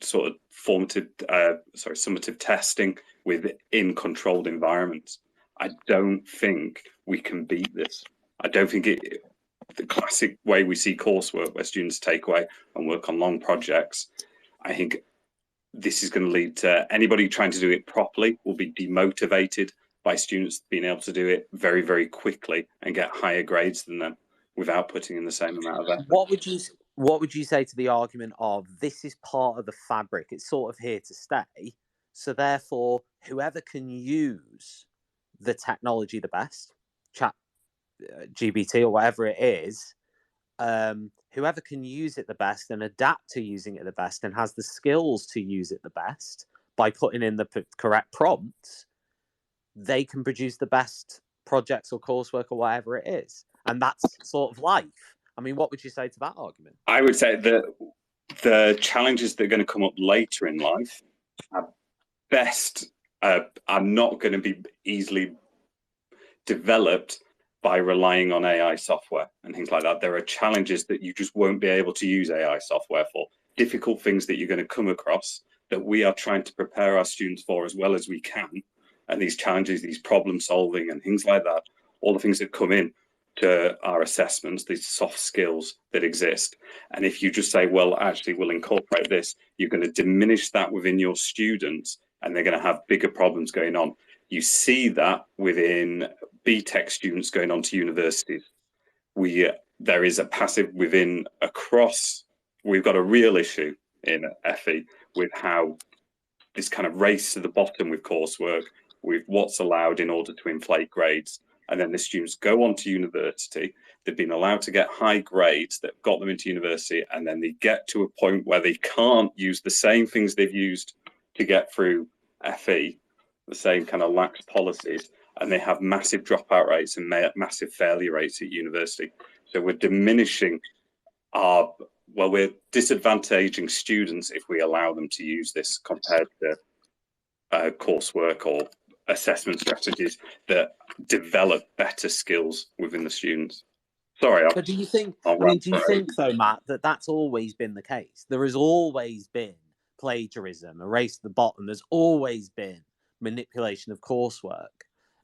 sort of summative testing within controlled environments. I don't think we can beat this. I don't think the classic way we see coursework where students take away and work on long projects, I think this is going to lead to anybody trying to do it properly will be demotivated by students being able to do it very, very quickly and get higher grades than them without putting in the same amount of effort. What would you say to the argument of this is part of the fabric? It's sort of here to stay. So therefore, whoever can use the technology the best, Chat GBT or whatever it is, whoever can use it the best and adapt to using it the best and has the skills to use it the best by putting in the correct prompts, they can produce the best projects or coursework or whatever it is. And that's sort of life. I mean, what would you say to that argument? I would say that the challenges that are going to come up later in life at best are not going to be easily developed by relying on AI software and things like that. There are challenges that you just won't be able to use AI software for. Difficult things that you're going to come across that we are trying to prepare our students for as well as we can. And these challenges, these problem solving and things like that, all the things that come in to our assessments, these soft skills that exist. And if you just say, well, actually, we'll incorporate this, you're going to diminish that within your students and they're going to have bigger problems going on. You see that within BTEC students going on to universities. There is a passive we've got a real issue in FE with how this kind of race to the bottom with coursework, with what's allowed in order to inflate grades. And then the students go on to university, they've been allowed to get high grades that got them into university, and then they get to a point where they can't use the same things they've used to get through FE, the same kind of lax policies, and they have massive dropout rates and massive failure rates at university. So we're diminishing we're disadvantaging students if we allow them to use this compared to coursework or assessment strategies that develop better skills within the students. Sorry. But do you think? I mean, do you think though, Matt, that that's always been the case? There has always been plagiarism, a race to the bottom. There's always been manipulation of coursework.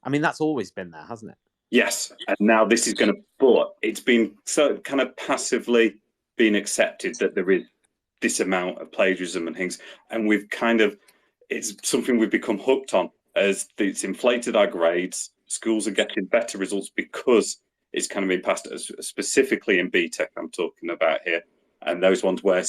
I mean, that's always been there, hasn't it? Yes, and now this is going to, but it's been so kind of passively being accepted that there is this amount of plagiarism and things, and we've kind of, it's something we've become hooked on as it's inflated our grades. Schools are getting better results because it's kind of been passed, specifically in BTEC I'm talking about here, and those ones where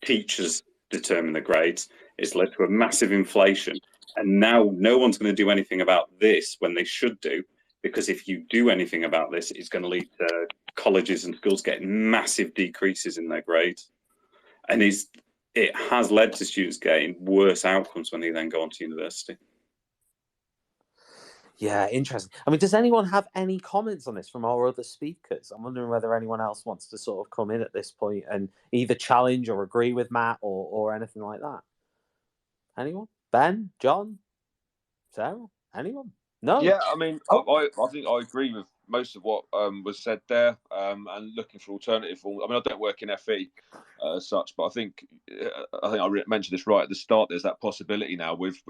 teachers determine the grades. It's led to a massive inflation, and now no one's going to do anything about this when they should do, because if you do anything about this, it's going to lead to colleges and schools getting massive decreases in their grades. And it has led to students getting worse outcomes when they then go on to university. Yeah, interesting. I mean, does anyone have any comments on this from our other speakers? I'm wondering whether anyone else wants to sort of come in at this point and either challenge or agree with Matt or anything like that. Anyone? Ben? John? Sarah? Anyone? No? Yeah, I mean, I think I agree with most of what was said there, and looking for alternative forms. I mean, I don't work in FE as such, but I think I mentioned this right at the start. There's that possibility now with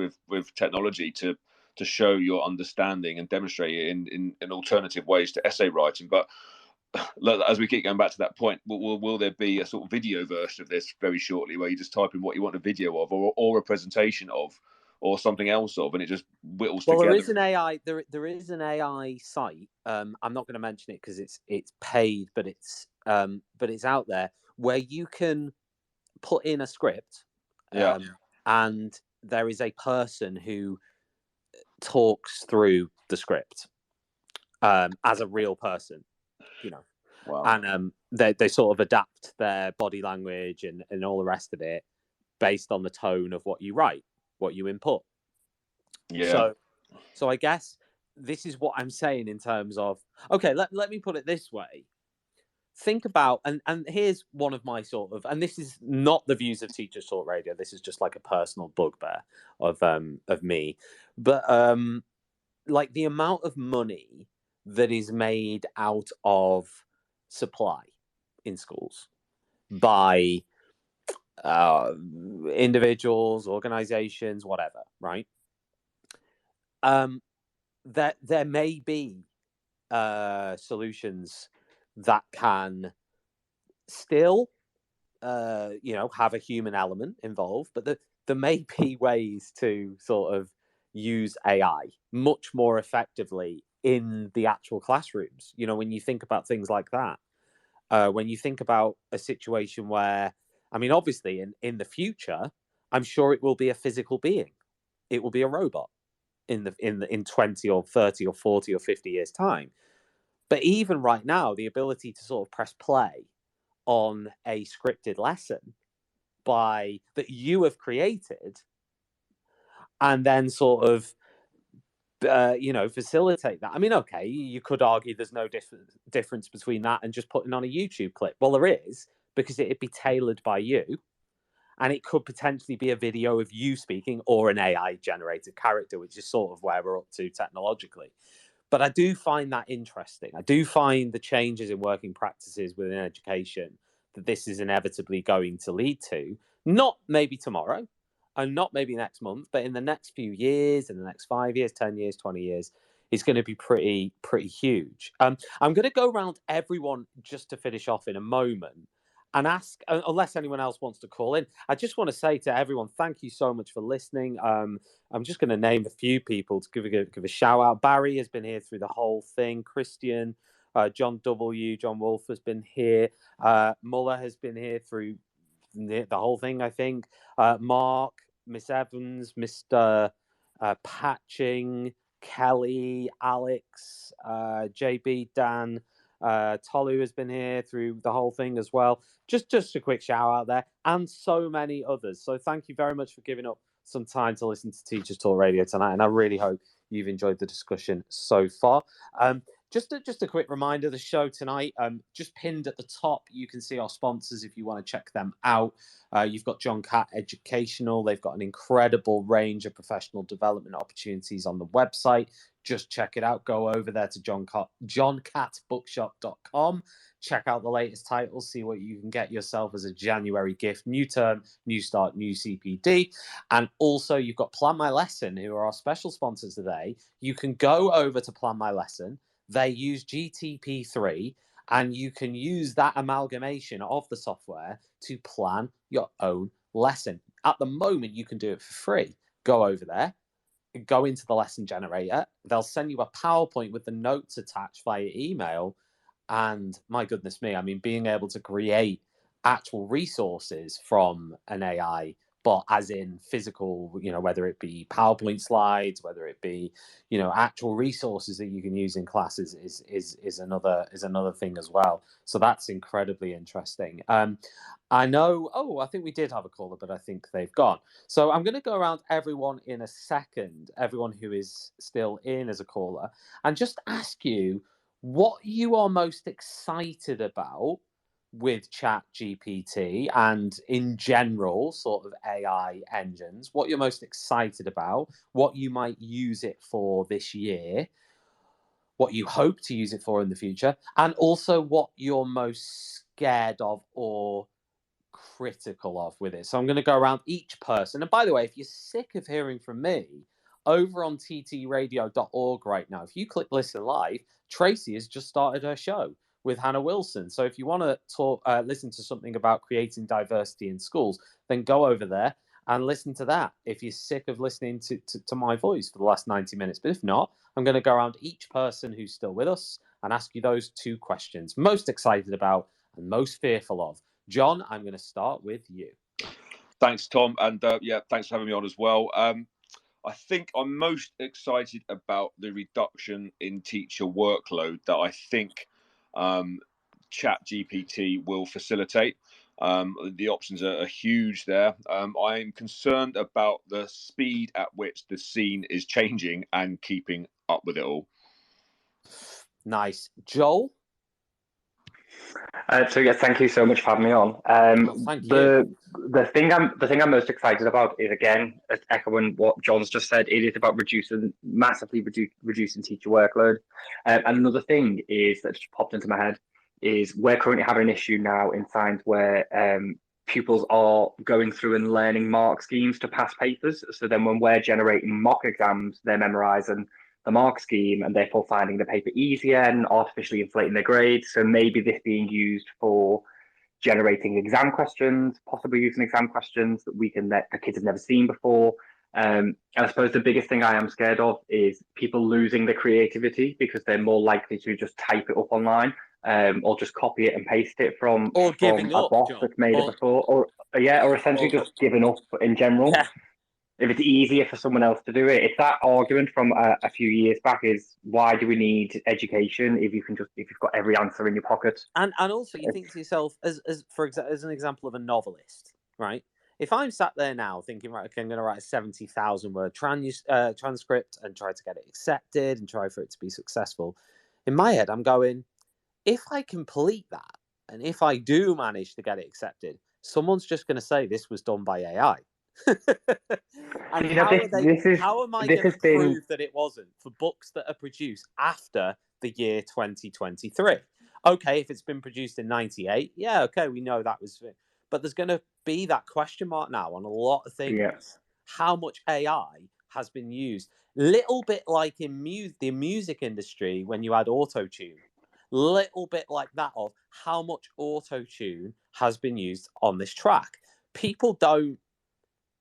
technology to show your understanding and demonstrate it in alternative ways to essay writing. But as we keep going back to that point, will there be a sort of video version of this very shortly, where you just type in what you want a video of, or a presentation of, or something else of, and it just whittles together? There is an AI. There is an AI site. I'm not going to mention it because it's paid, but it's out there where you can put in a script, and there is a person who talks through the script as a real person, you know. Wow. And they sort of adapt their body language and all the rest of it based on the tone of what you write, what you input. Yeah. So I guess this is what I'm saying in terms of, okay, let me put it this way. Think about, and here's one of my sort of, and this is not the views of Teachers Talk Radio. This is just like a personal bugbear of me. But like the amount of money that is made out of supply in schools by individuals, organizations, whatever, right? That there may be solutions that can still, have a human element involved, but there may be ways to sort of use AI much more effectively in the actual classrooms. You know, when you think about things like that, when you think about a situation where, I mean, obviously in the future, I'm sure it will be a physical being. It will be a robot in 20 or 30 or 40 or 50 years time. But even right now, the ability to sort of press play on a scripted lesson that you have created, and then sort of facilitate that. I mean, okay, you could argue there's no difference between that and just putting on a YouTube clip. Well, there is, because it'd be tailored by you, and it could potentially be a video of you speaking or an AI generated character, which is sort of where we're up to technologically. But I do find that interesting. I do find the changes in working practices within education that this is inevitably going to lead to, not maybe tomorrow and not maybe next month, but in the next few years, in the next 5 years, 10 years, 20 years, it's going to be pretty huge. I'm going to go around everyone just to finish off in a moment and ask, unless anyone else wants to call in, I just want to say to everyone, thank you so much for listening. I'm just going to name a few people to give a shout out. Barry has been here through the whole thing. Christian, John W, John Wolf has been here. Muller has been here through the whole thing, I think. Mark, Miss Evans, Mr. Patching, Kelly, Alex, JB, Dan, Tolu has been here through the whole thing as well. Just a quick shout out there, and so many others. So thank you very much for giving up some time to listen to Teachers Talk Radio tonight, and I really hope you've enjoyed the discussion so far. just a quick reminder, the show tonight, just pinned at the top, you can see our sponsors if you want to check them out. You've got John Catt Educational. They've got an incredible range of professional development opportunities on the website. Just check it out. Go over there to johncattbookshop.com. Check out the latest titles, see what you can get yourself as a January gift. New term, new start, new CPD. And also you've got Plan My Lesson, who are our special sponsors today. You can go over to Plan My Lesson. They use GTP3, and you can use that amalgamation of the software to plan your own lesson. At the moment, you can do it for free. Go over there, go into the lesson generator. They'll send you a PowerPoint with the notes attached via email. And my goodness me, I mean, being able to create actual resources from an AI, but as in physical, whether it be PowerPoint slides, whether it be, actual resources that you can use in classes is another thing as well. So that's incredibly interesting. I know, I think we did have a caller, but I think they've gone. So I'm going to go around everyone in a second, everyone who is still in as a caller, and just ask you what you are most excited about with Chat GPT and in general sort of AI engines, what you're most excited about, what you might use it for this year, what you hope to use it for in the future, and also what you're most scared of or critical of with it. So I'm going to go around each person. And by the way, if you're sick of hearing from me, over on ttradio.org right now, if you click listen live, Tracy has just started her show with Hannah Wilson. So if you want to listen to something about creating diversity in schools, then go over there and listen to that if you're sick of listening to my voice for the last 90 minutes. But if not, I'm going to go around each person who's still with us and ask you those two questions: most excited about and most fearful of. John, I'm going to start with you. Thanks, Tom. And thanks for having me on as well. I think I'm most excited about the reduction in teacher workload that I think Chat GPT will facilitate. The options are huge there. I am concerned about the speed at which the scene is changing and keeping up with it all. Nice. Joel? Thank you so much for having me on. Thank you. The thing I'm most excited about is, again, echoing what John's just said. It is about massively reducing teacher workload. And another thing is that just popped into my head is we're currently having an issue now in science where pupils are going through and learning mark schemes to pass papers. So then when we're generating mock exams, they're memorizing the mark scheme and therefore finding the paper easier and artificially inflating their grades. So maybe this being used for generating exam questions, possibly using exam questions that the kids have never seen before. And I suppose the biggest thing I am scared of is people losing the creativity because they're more likely to just type it up online or just copy it and paste it from a bot that's made it before, or essentially just giving up in general. Yeah. If it's easier for someone else to do it. It's that argument from a few years back is, why do we need education if you've got every answer in your pocket? And also you think to yourself, as an example of a novelist, right? If I'm sat there now thinking, right, okay, I'm going to write a 70,000 word transcript and try to get it accepted and try for it to be successful, in my head, I'm going, if I complete that and if I do manage to get it accepted, someone's just going to say this was done by AI. And how am I going to prove that it wasn't for books that are produced after the year 2023? Okay, if it's been produced in 98, yeah, okay, we know that was it. But there's going to be that question mark now on a lot of things. Yes. How much AI has been used? Little bit like in the music industry when you had auto-tune. Little bit like that of how much auto-tune has been used on this track. People don't,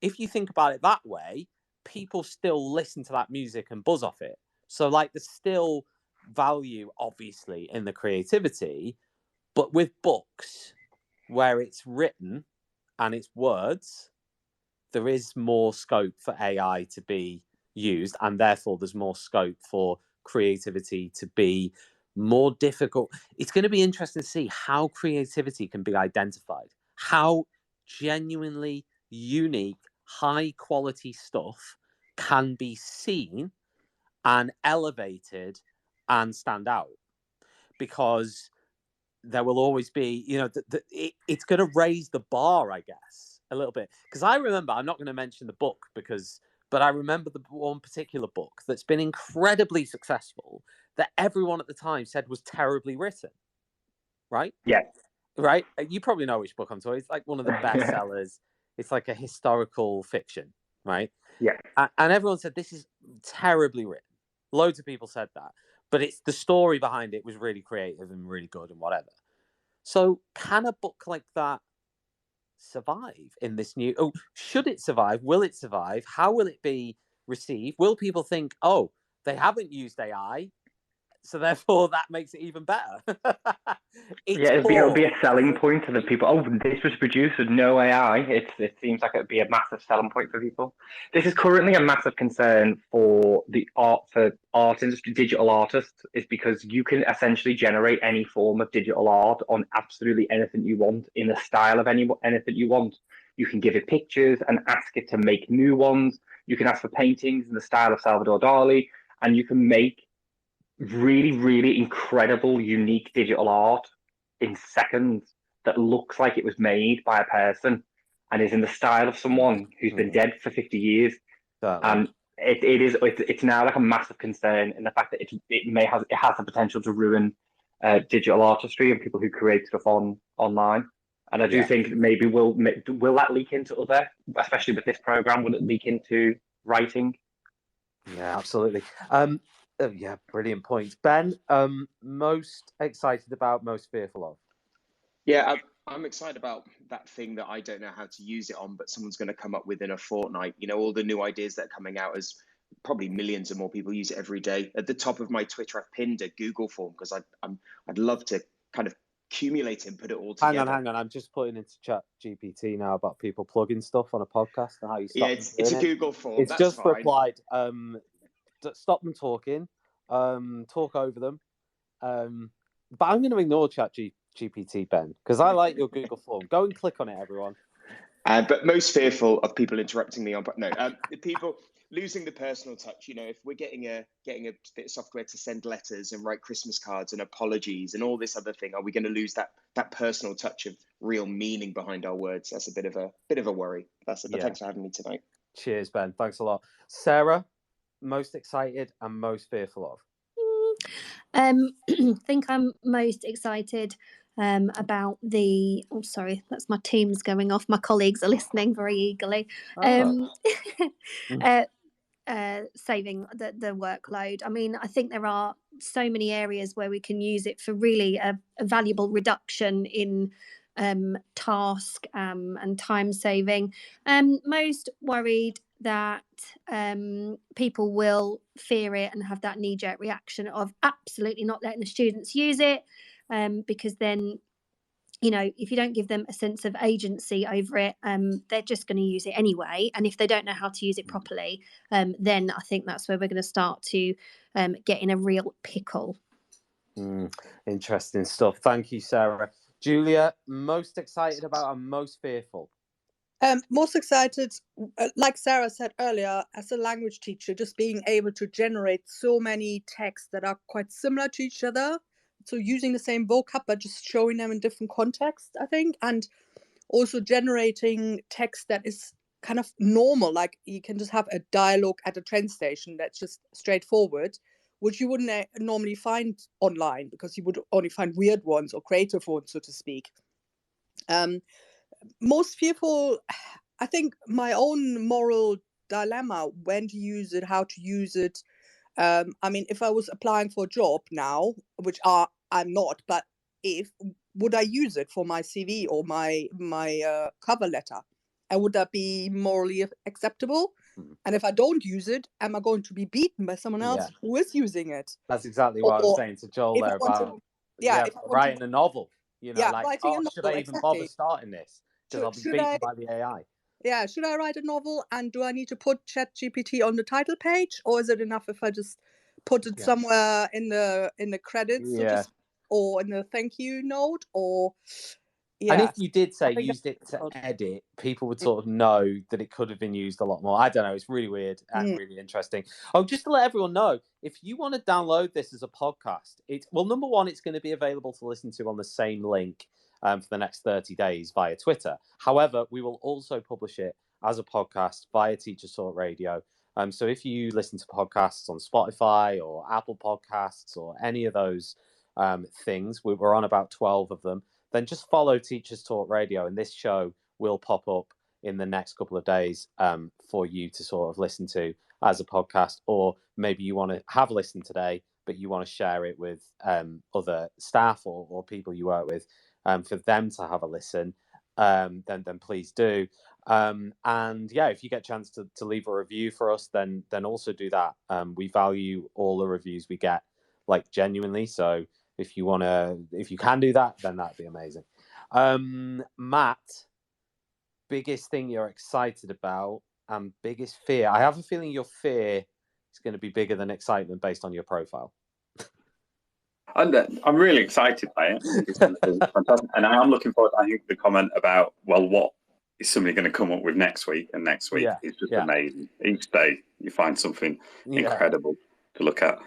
if you think about it that way, people still listen to that music and buzz off it. So like there's still value obviously in the creativity, but with books where it's written and it's words, there is more scope for AI to be used, and therefore there's more scope for creativity to be more difficult. It's going to be interesting to see how creativity can be identified, how genuinely unique, high quality stuff can be seen and elevated and stand out. because there will always be, it's going to raise the bar, I guess, a little bit. Because I remember, I'm not going to mention the book but I remember the one particular book that's been incredibly successful that everyone at the time said was terribly written. Right? Yeah. Right? You probably know which book I'm talking. It's like one of the best sellers. It's like a historical fiction, right? Yeah. And everyone said this is terribly written. Loads of people said that. But it's the story behind it was really creative and really good and whatever. So can a book like that survive in this new... Oh, should it survive? Will it survive? How will it be received? Will people think, oh, they haven't used AI, so therefore that makes it even better? It'll be a selling point to the people. Oh, this was produced with no AI. It seems like it'd be a massive selling point for people. This is currently a massive concern for the art industry, digital artists, is because you can essentially generate any form of digital art on absolutely anything you want in the style of anything you want. You can give it pictures and ask it to make new ones. You can ask for paintings in the style of Salvador Dali, and you can make really, really incredible, unique digital art in seconds that looks like it was made by a person and is in the style of someone who's been dead for 50 years. And it's now like a massive concern in the fact that it has the potential to ruin digital artistry and people who create stuff online. And I do think maybe will that leak into other, especially with this program, will it leak into writing? Yeah, absolutely. Yeah, brilliant point. Ben, most excited about, most fearful of? Yeah, I'm excited about that thing that I don't know how to use it on, but someone's going to come up with in a fortnight. All the new ideas that are coming out, as probably millions of more people use it every day. At the top of my Twitter, I've pinned a Google form because I'd love to kind of accumulate it and put it all together. Hang on. I'm just putting into Chat GPT now about people plugging stuff on a podcast and how you stop. Yeah, it's a Google form. It's just replied. Stop them talking. Talk over them. But I'm going to ignore Chat GPT, Ben, because I like your Google form. Go and click on it, everyone. But most fearful of people interrupting me on, but no, people losing the personal touch. If we're getting a bit of software to send letters and write Christmas cards and apologies and all this other thing, are we going to lose that personal touch of real meaning behind our words? That's a bit of a worry. But thanks for having me tonight. Cheers, Ben. Thanks a lot. Sarah, most excited and most fearful of? I think I'm most excited about the... Oh, sorry, that's my Teams going off. My colleagues are listening very eagerly. Saving the workload. I mean, I think there are so many areas where we can use it for really a valuable reduction in task and time saving. Most worried that people will fear it and have that knee-jerk reaction of absolutely not letting the students use it, because then, if you don't give them a sense of agency over it, they're just going to use it anyway. And if they don't know how to use it properly, then I think that's where we're going to start to get in a real pickle. Interesting stuff. Thank you, Sarah. Julia, most excited about and most fearful? Most excited, like Sarah said earlier, as a language teacher, just being able to generate so many texts that are quite similar to each other. So using the same vocab, but just showing them in different contexts, I think. And also generating text that is kind of normal. Like you can just have a dialogue at a train station that's just straightforward, which you wouldn't normally find online because you would only find weird ones or creative ones, so to speak. Most fearful, I think my own moral dilemma, when to use it, how to use it. I mean, if I was applying for a job now, which I'm not, but would I use it for my CV or my cover letter? And would that be morally acceptable? And if I don't use it, am I going to be beaten by someone else who is using it? That's exactly what I was saying to Joel there about writing a novel. Writing a novel, should I even bother starting this? Because I'll be beaten by the AI. Yeah, should I write a novel, and do I need to put Chat GPT on the title page, or is it enough if I just put it somewhere in the credits, or in the thank you note? Or Yeah. And if you did say I think used it that's to good. edit, people would sort of know that it could have been used a lot more. I don't know. It's really weird and really interesting. Oh, just to let everyone know, if you want to download this as a podcast, number one, it's going to be available to listen to on the same link for the next 30 days via Twitter. However, we will also publish it as a podcast via Teachers Talk Radio. So if you listen to podcasts on Spotify or Apple Podcasts or any of those things, we're on about 12 of them, then just follow Teachers Talk Radio, and this show will pop up in the next couple of days for you to sort of listen to as a podcast. Or maybe you want to have listened today, but you want to share it with other staff or people you work with for them to have a listen, then please do. And yeah, if you get a chance to leave a review for us, then also do that. We value all the reviews we get, like genuinely. So if you can do that, then that'd be amazing. Matt, biggest thing you're excited about and biggest fear. I have a feeling your fear is going to be bigger than excitement based on your profile. I'm really excited by it. I think it's fantastic. And I am looking forward. I think the comment about, well, what is somebody going to come up with next week? And next week is just amazing. Each day you find something incredible to look at.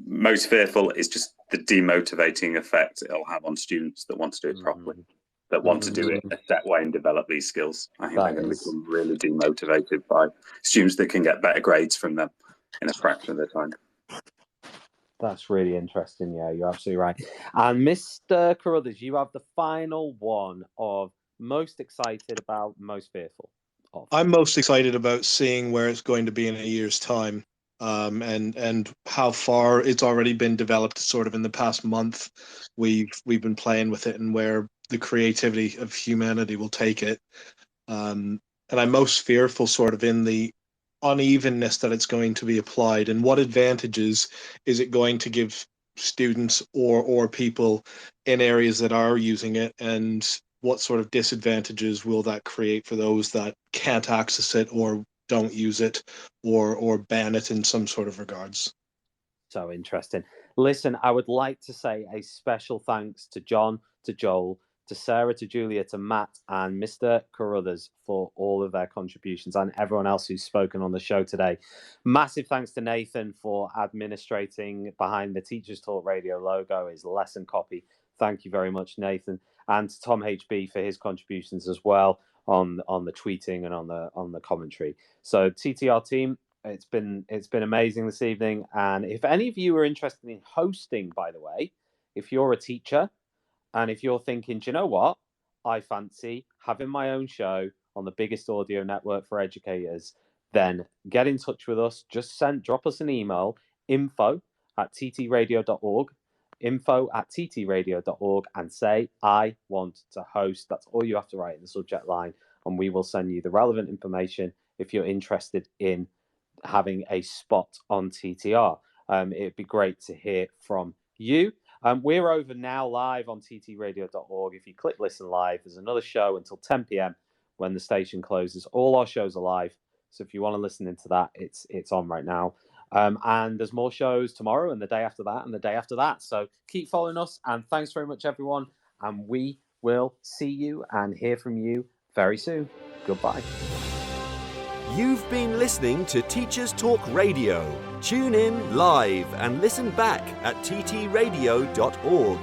Most fearful is just the demotivating effect it'll have on students that want to do it properly, that want to do it a set way and develop these skills. I think they're going to become really demotivated by students that can get better grades from them in a fraction of their time. That's really interesting. Yeah, you're absolutely right. And Mr. Carruthers, you have the final one of most excited about, most fearful of. I'm most excited about seeing where it's going to be in a year's time. And how far it's already been developed. Sort of in the past month, we've been playing with it, and where the creativity of humanity will take it. And I'm most fearful sort of in the unevenness that it's going to be applied, and what advantages is it going to give students or people in areas that are using it, and what sort of disadvantages will that create for those that can't access it or don't use it or ban it in some sort of regards. So interesting. Listen, I would like to say a special thanks to John, to Joel, to Sarah, to Julia, to Matt, and Mr. Carruthers for all of their contributions, and everyone else who's spoken on the show today. Massive thanks to Nathan for administrating behind the Teachers Talk Radio logo, his lesson copy. Thank you very much, Nathan. And to Tom HB for his contributions as well on the tweeting and on the commentary. So TTR team, it's been amazing this evening. And if any of you are interested in hosting, by the way, if you're a teacher and if you're thinking, do you know what, I fancy having my own show on the biggest audio network for educators, then get in touch with us. Just drop us an email, info@ttradio.org, info@ttradio.org, and say, I want to host. That's all you have to write in the subject line, and we will send you the relevant information if you're interested in having a spot on TTR. It'd be great to hear from you. We're over now live on ttradio.org. If you click listen live, there's another show until 10 p.m. when the station closes. All our shows are live. So if you want to listen into that, it's on right now. And there's more shows tomorrow and the day after that and the day after that. So keep following us. And thanks very much, everyone. And we will see you and hear from you very soon. Goodbye. You've been listening to Teachers Talk Radio. Tune in live and listen back at ttradio.org.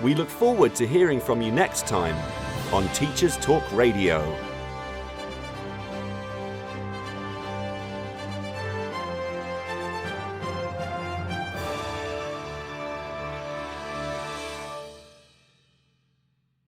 We look forward to hearing from you next time on Teachers Talk Radio.